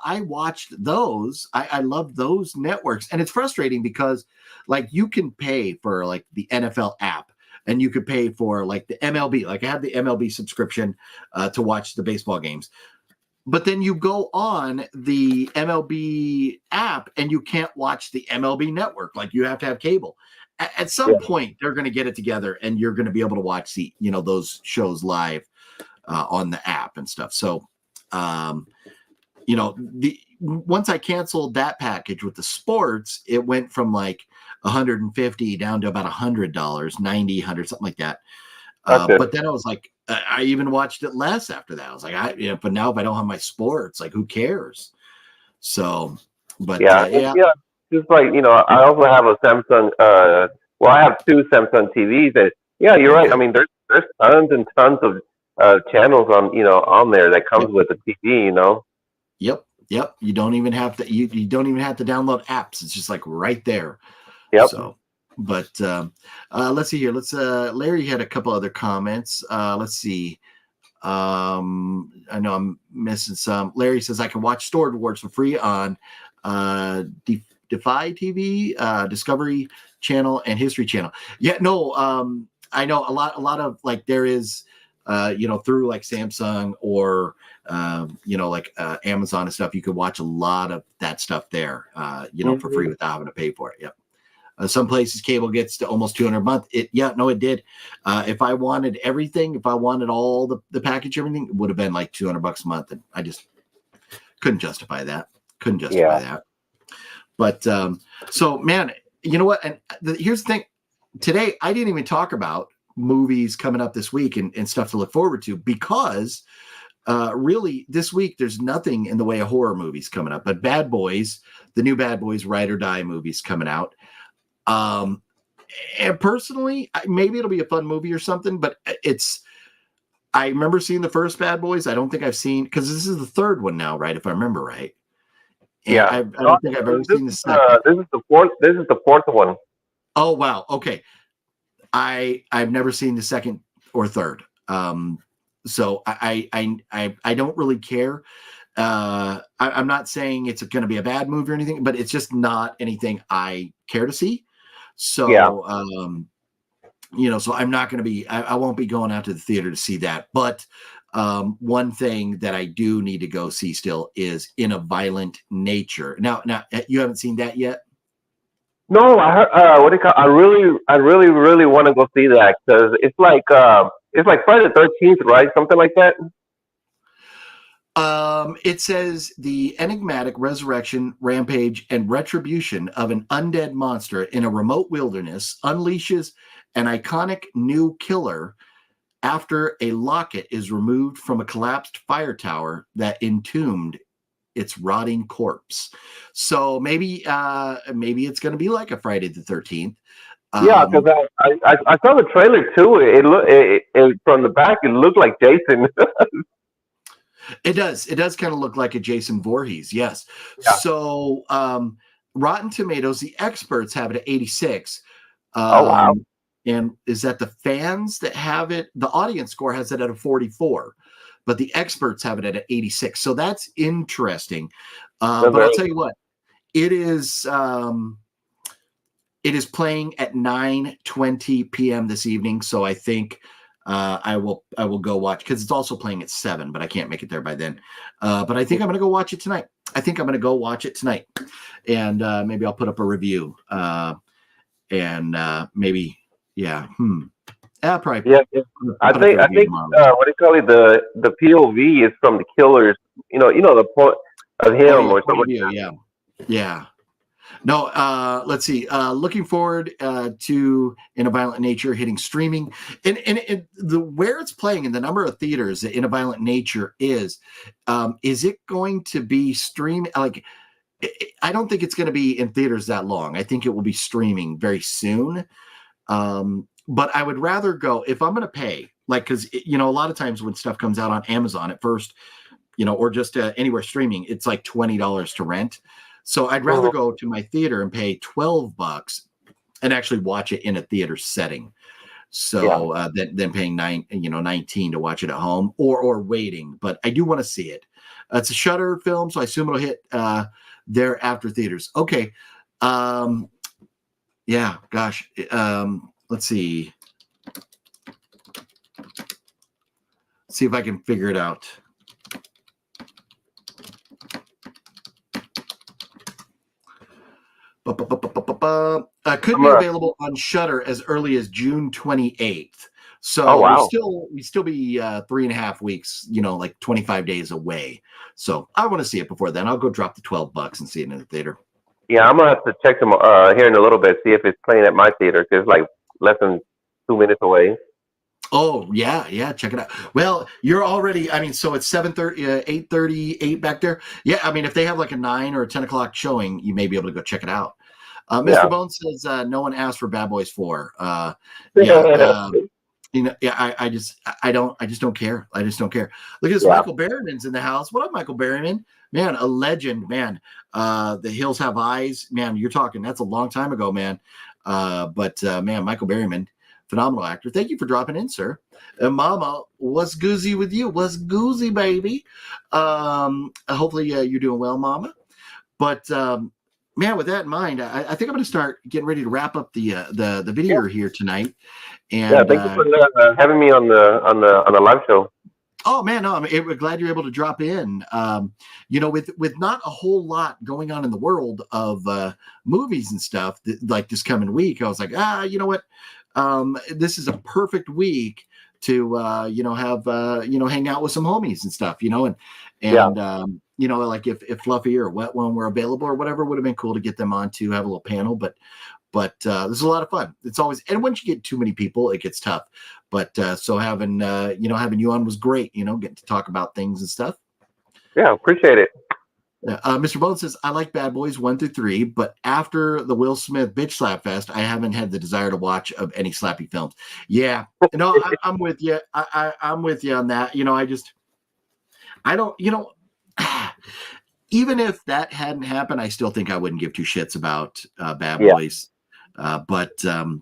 I watched those. I love those networks. And it's frustrating because, like, you can pay for, like, the NFL app, and you could pay for, like, the MLB. Like, I have the MLB subscription to watch the baseball games. But then you go on the MLB app, and you can't watch the MLB network. Like, you have to have cable. At some point, they're going to get it together, and you're going to be able to watch those shows live on the app and stuff. So, you know, once I canceled that package with the sports, it went from like $150 down to about $100, 90, 100, something like that. But then I was like, I even watched it less after that. I was like, but now if I don't have my sports, like, who cares? So, but just like, you know, I also have a Samsung. Well, I have 2 Samsung TVs, and you're right. I mean, there's tons and tons of channels on there that comes with the TV. You know. Yep. You don't even have to. You don't even have to download apps. It's just like right there. Yep. So, but let's see here. Larry had a couple other comments. Let's see. I know I'm missing some. Larry says I can watch Storage Wars for free on Defy TV, Discovery Channel, and History Channel. Yeah, no. I know a lot of, like, there is. Through like Samsung or, like Amazon and stuff, you could watch a lot of that stuff there, for free without having to pay for it. Yep. Some places cable gets to almost $200 a month. It did. If I wanted everything, if I wanted all the package, everything, it would have been like $200 a month. And I just couldn't justify that. But, so man, you know what? And here's the thing. Today, I didn't even talk about movies coming up this week and stuff to look forward to, because really this week there's nothing in the way of horror movies coming up, but Bad Boys, the new Bad Boys Ride or Die movies coming out. And personally, maybe it'll be a fun movie or something, but I remember seeing the first Bad Boys. I don't think I've seen, because this is the third one now, right? If I remember right. And Yeah. I don't think I've ever seen the second. This is the fourth one. Oh, wow. Okay. I've never seen the second or third. So I don't really care. I'm not saying it's going to be a bad movie or anything, but it's just not anything I care to see. So, so I'm not going to be, I won't be going out to the theater to see that. But one thing that I do need to go see still is In a Violent Nature. Now you haven't seen that yet? No, I heard, what do you call? I really want to go see that because it's like Friday the 13th, right? Something like that. It says the enigmatic resurrection, rampage, and retribution of an undead monster in a remote wilderness unleashes an iconic new killer after a locket is removed from a collapsed fire tower that entombed its rotting corpse. So maybe it's going to be like a Friday the 13th. Yeah, because I saw the trailer too. It from the back, it looked like Jason. It does kind of look like a Jason Voorhees, yes. Yeah. So Rotten Tomatoes, the experts have it at 86. Oh, wow. And is that the fans that have it? The audience score has it at a 44, but the experts have it at an 86. So that's interesting. But I'll tell you what, it is playing at 9:20 p.m. this evening. So I think I will go watch, because it's also playing at 7, but I can't make it there by then. But I think I'm going to go watch it tonight. And maybe I'll put up a review. And maybe, yeah. Probably. Yeah. I think what do you call it? The POV is from the killers. The point of him or something. Yeah. No, let's see. Looking forward to In a Violent Nature hitting streaming, and where it's playing and the number of theaters that In a Violent Nature is it going to be stream? Like, I don't think it's going to be in theaters that long. I think it will be streaming very soon. But I would rather go, if I'm going to pay, like, because a lot of times when stuff comes out on Amazon at first, or just anywhere streaming, it's like $20 to rent. So I'd rather go to my theater and pay $12 and actually watch it in a theater setting. So than paying 19 to watch it at home or waiting. But I do want to see it. It's a Shudder film, so I assume it'll hit there after theaters. Okay. Yeah. Gosh. Let's see. See if I can figure it out. Could be available on Shudder as early as June 28th. So we still be 3.5 weeks, like 25 days away. So I want to see it before then. I'll go drop the $12 and see it in the theater. Yeah, I'm gonna have to check them here in a little bit, see if it's playing at my theater, because it's like less than 2 minutes away. Oh yeah, check it out. Well, you're already, so it's 7:30, 8:30, 8 back there. Yeah, if they have like a 9 or a 10 o'clock showing, you may be able to go check it out. Mr. Bone says no one asked for Bad Boys 4. I just don't care. I just don't care. Look at this. Michael Berryman's in the house. What up, Michael Berryman? Man, a legend, man. The Hills Have Eyes, man. You're talking, that's a long time ago, man. But man, Michael Berryman, phenomenal actor. Thank you for dropping in, sir. Mama, what's goozy with you? What's goozy, baby? Hopefully you're doing well, Mama. But man, with that in mind, I think I'm going to start getting ready to wrap up the video here tonight. And thank you for having me on the live show. Oh man, no, we're glad you're able to drop in. With not a whole lot going on in the world of movies and stuff, like this coming week, I was like, you know what? This is a perfect week to have hang out with some homies and stuff, like if Fluffy or Wet One were available or whatever, would have been cool to get them on to have a little panel, but this is a lot of fun. It's always, and once you get too many people, it gets tough. But so having having you on was great. Getting to talk about things and stuff. Yeah, appreciate it. Mr. Bone says, I like Bad Boys 1 through 3, but after the Will Smith bitch slap fest, I haven't had the desire to watch of any slappy films. Yeah, no, I'm with you. I'm with you on that. I don't, even if that hadn't happened, I still think I wouldn't give two shits about Bad Boys. But I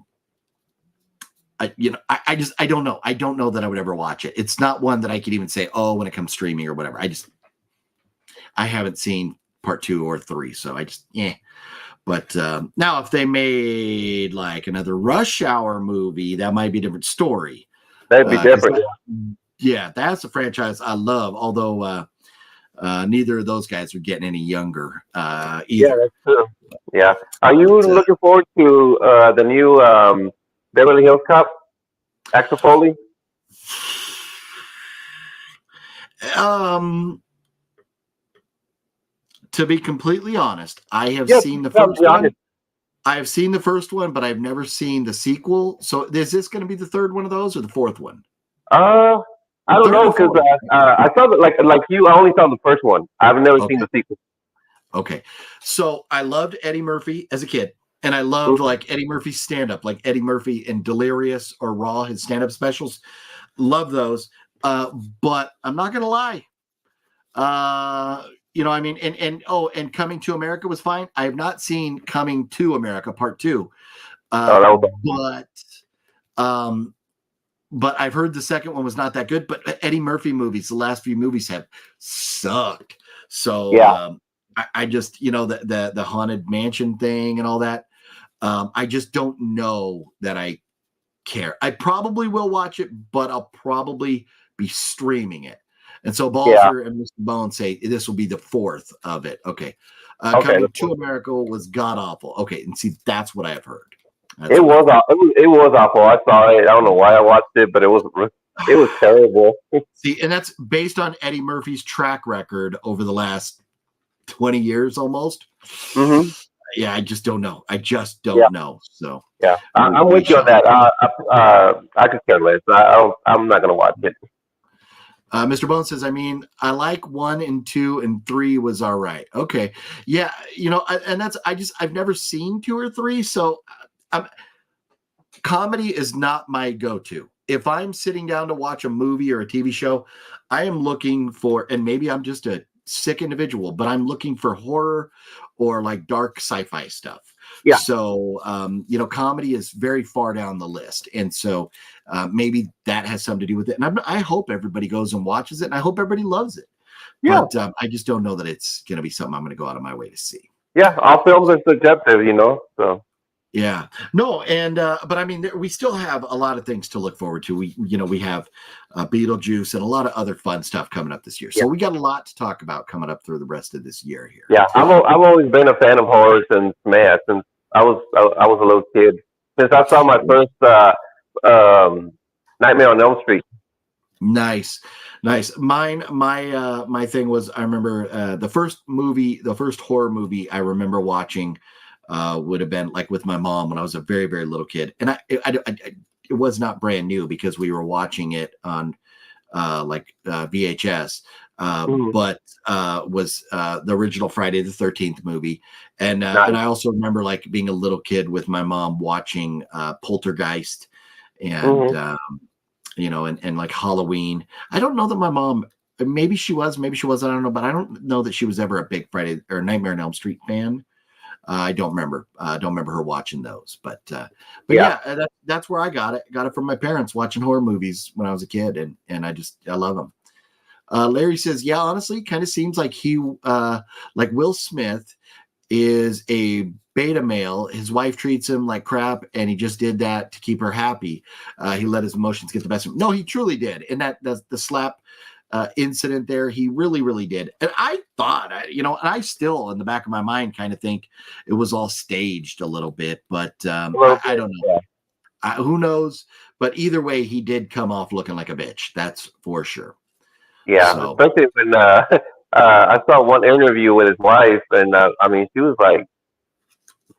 don't know. I don't know that I would ever watch it. It's not one that I could even say, oh, when it comes streaming or whatever. I haven't seen part 2 or 3, so I just But now, if they made like another Rush Hour movie, that might be a different story. That'd be different. That's a franchise I love. Although neither of those guys are getting any younger either. Yeah, that's true. Yeah. Are you looking forward to the new Beverly Hills Cop, Axel Foley? To be completely honest, I have seen the first one. I've seen the first one, but I've never seen the sequel. So is this going to be the third one of those or the fourth one? I don't know, because I saw that like you. I only saw the first one. I've never seen the sequel. Okay, so I loved Eddie Murphy as a kid, and I loved like Eddie Murphy's stand-up, like Eddie Murphy and Delirious or Raw, his stand-up specials. Love those, but I'm not gonna lie. And Coming to America was fine. I have not seen Coming to America Part 2, but I've heard the second one was not that good. But Eddie Murphy movies, the last few movies have sucked. So I just the Haunted Mansion thing and all that. I just don't know that I care. I probably will watch it, but I'll probably be streaming it. And so Balzer and Mr. Bone say this will be the fourth of it. Okay. Coming to America was god awful. Okay, and see, that's what I have heard. It was awful. I saw it. I don't know why I watched it, but it was terrible. See, and that's based on Eddie Murphy's track record over the last 20 years almost. Mm-hmm. Yeah, I just don't know. I just don't know. So I'm with you on that. I could care less. I'm not gonna watch it. Mr. Bone says, I like 1 and 2 and 3 was all right. Okay. Yeah. I've never seen 2 or 3. So comedy is not my go-to. If I'm sitting down to watch a movie or a TV show, I am looking for, and maybe I'm just a sick individual, but I'm looking for horror or like dark sci-fi stuff. Yeah. So, comedy is very far down the list. And so maybe that has something to do with it. And I hope everybody goes and watches it, and I hope everybody loves it. Yeah. But I just don't know that it's going to be something I'm going to go out of my way to see. Yeah. All films are subjective, so. Yeah, no, and but we still have a lot of things to look forward to. We have Beetlejuice and a lot of other fun stuff coming up this year. So we got a lot to talk about coming up through the rest of this year here. Yeah, I've always been a fan of horror since I was a little kid. Since I saw my first Nightmare on Elm Street. Nice. My thing was, I remember the first horror movie I remember watching. Would have been like with my mom when I was a very, very little kid. And it was not brand new because we were watching it on VHS, but was the original Friday the 13th movie. And I also remember like being a little kid with my mom watching Poltergeist and, and like Halloween. I don't know that my mom, maybe she was, maybe she wasn't, I don't know, but I don't know that she was ever a big Friday or Nightmare on Elm Street fan. I don't remember. Her watching those, but that's where I got it. Got it from my parents watching horror movies when I was a kid, and I love them. Larry says, yeah, honestly, kind of seems like like Will Smith is a beta male. His wife treats him like crap, and he just did that to keep her happy. He let his emotions get the best of him. No, he truly did, and that's the slap incident there. He really, really did. And I thought, and I still in the back of my mind kind of think it was all staged a little bit, but I don't know. Who knows? But either way, he did come off looking like a bitch. That's for sure. Yeah. So. Especially when I saw one interview with his wife, and she was like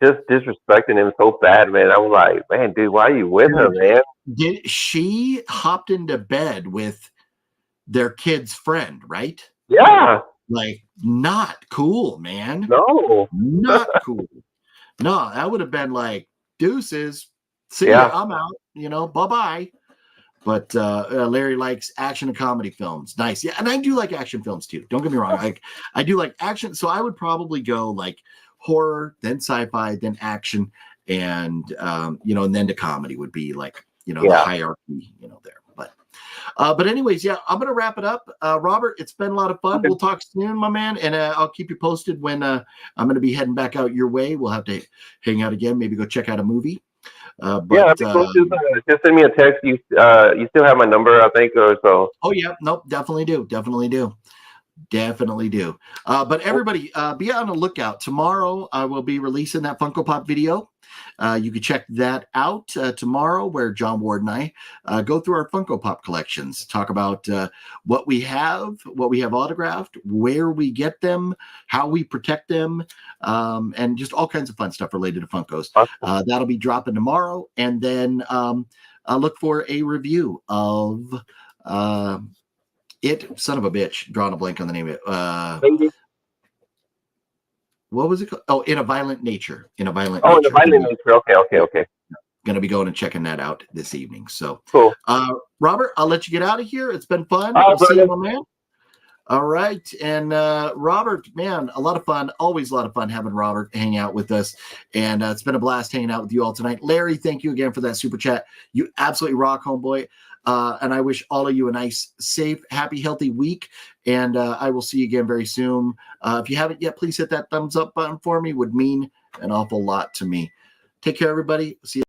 just disrespecting him so bad, man. I was like, man, dude, why are you with her, man? She hopped into bed with their kid's friend, right? Yeah. Like, not cool, man. No. Not cool. No, that would have been like, deuces. See Yeah. ya, I'm out. Bye-bye. But Larry likes action and comedy films. Nice. Yeah, and I do like action films too. Don't get me wrong. I do like action. So I would probably go like horror, then sci-fi, then action, and and then to comedy would be like, the hierarchy, there. But anyways, yeah, I'm gonna wrap it up. Robert, it's been a lot of fun. Okay. We'll talk soon, my man, and I'll keep you posted when I'm gonna be heading back out your way. We'll have to hang out again, maybe go check out a movie. But that'd be cool. Just send me a text. You still have my number, I think, or so. Oh yeah, nope, definitely do. But everybody, be on the lookout. Tomorrow I will be releasing that Funko Pop video. You can check that out tomorrow, where John Ward and I go through our Funko Pop collections, talk about what we have autographed, where we get them, how we protect them, and just all kinds of fun stuff related to Funkos. That'll be dropping tomorrow, and then I'll look for a review of son of a bitch, drawing a blank on the name of it. What was it called? Oh, In a Violent Nature. In a Violent Nature. Okay. Going to be going and checking that out this evening. So, cool. Robert, I'll let you get out of here. It's been fun. I'll see you, my man. All right. And Robert, man, a lot of fun. Always a lot of fun having Robert hang out with us. And it's been a blast hanging out with you all tonight. Larry, thank you again for that super chat. You absolutely rock, homeboy. And I wish all of you a nice, safe, happy, healthy week. And I will see you again very soon. If you haven't yet, please hit that thumbs up button for me. Would mean an awful lot to me. Take care, everybody. See you.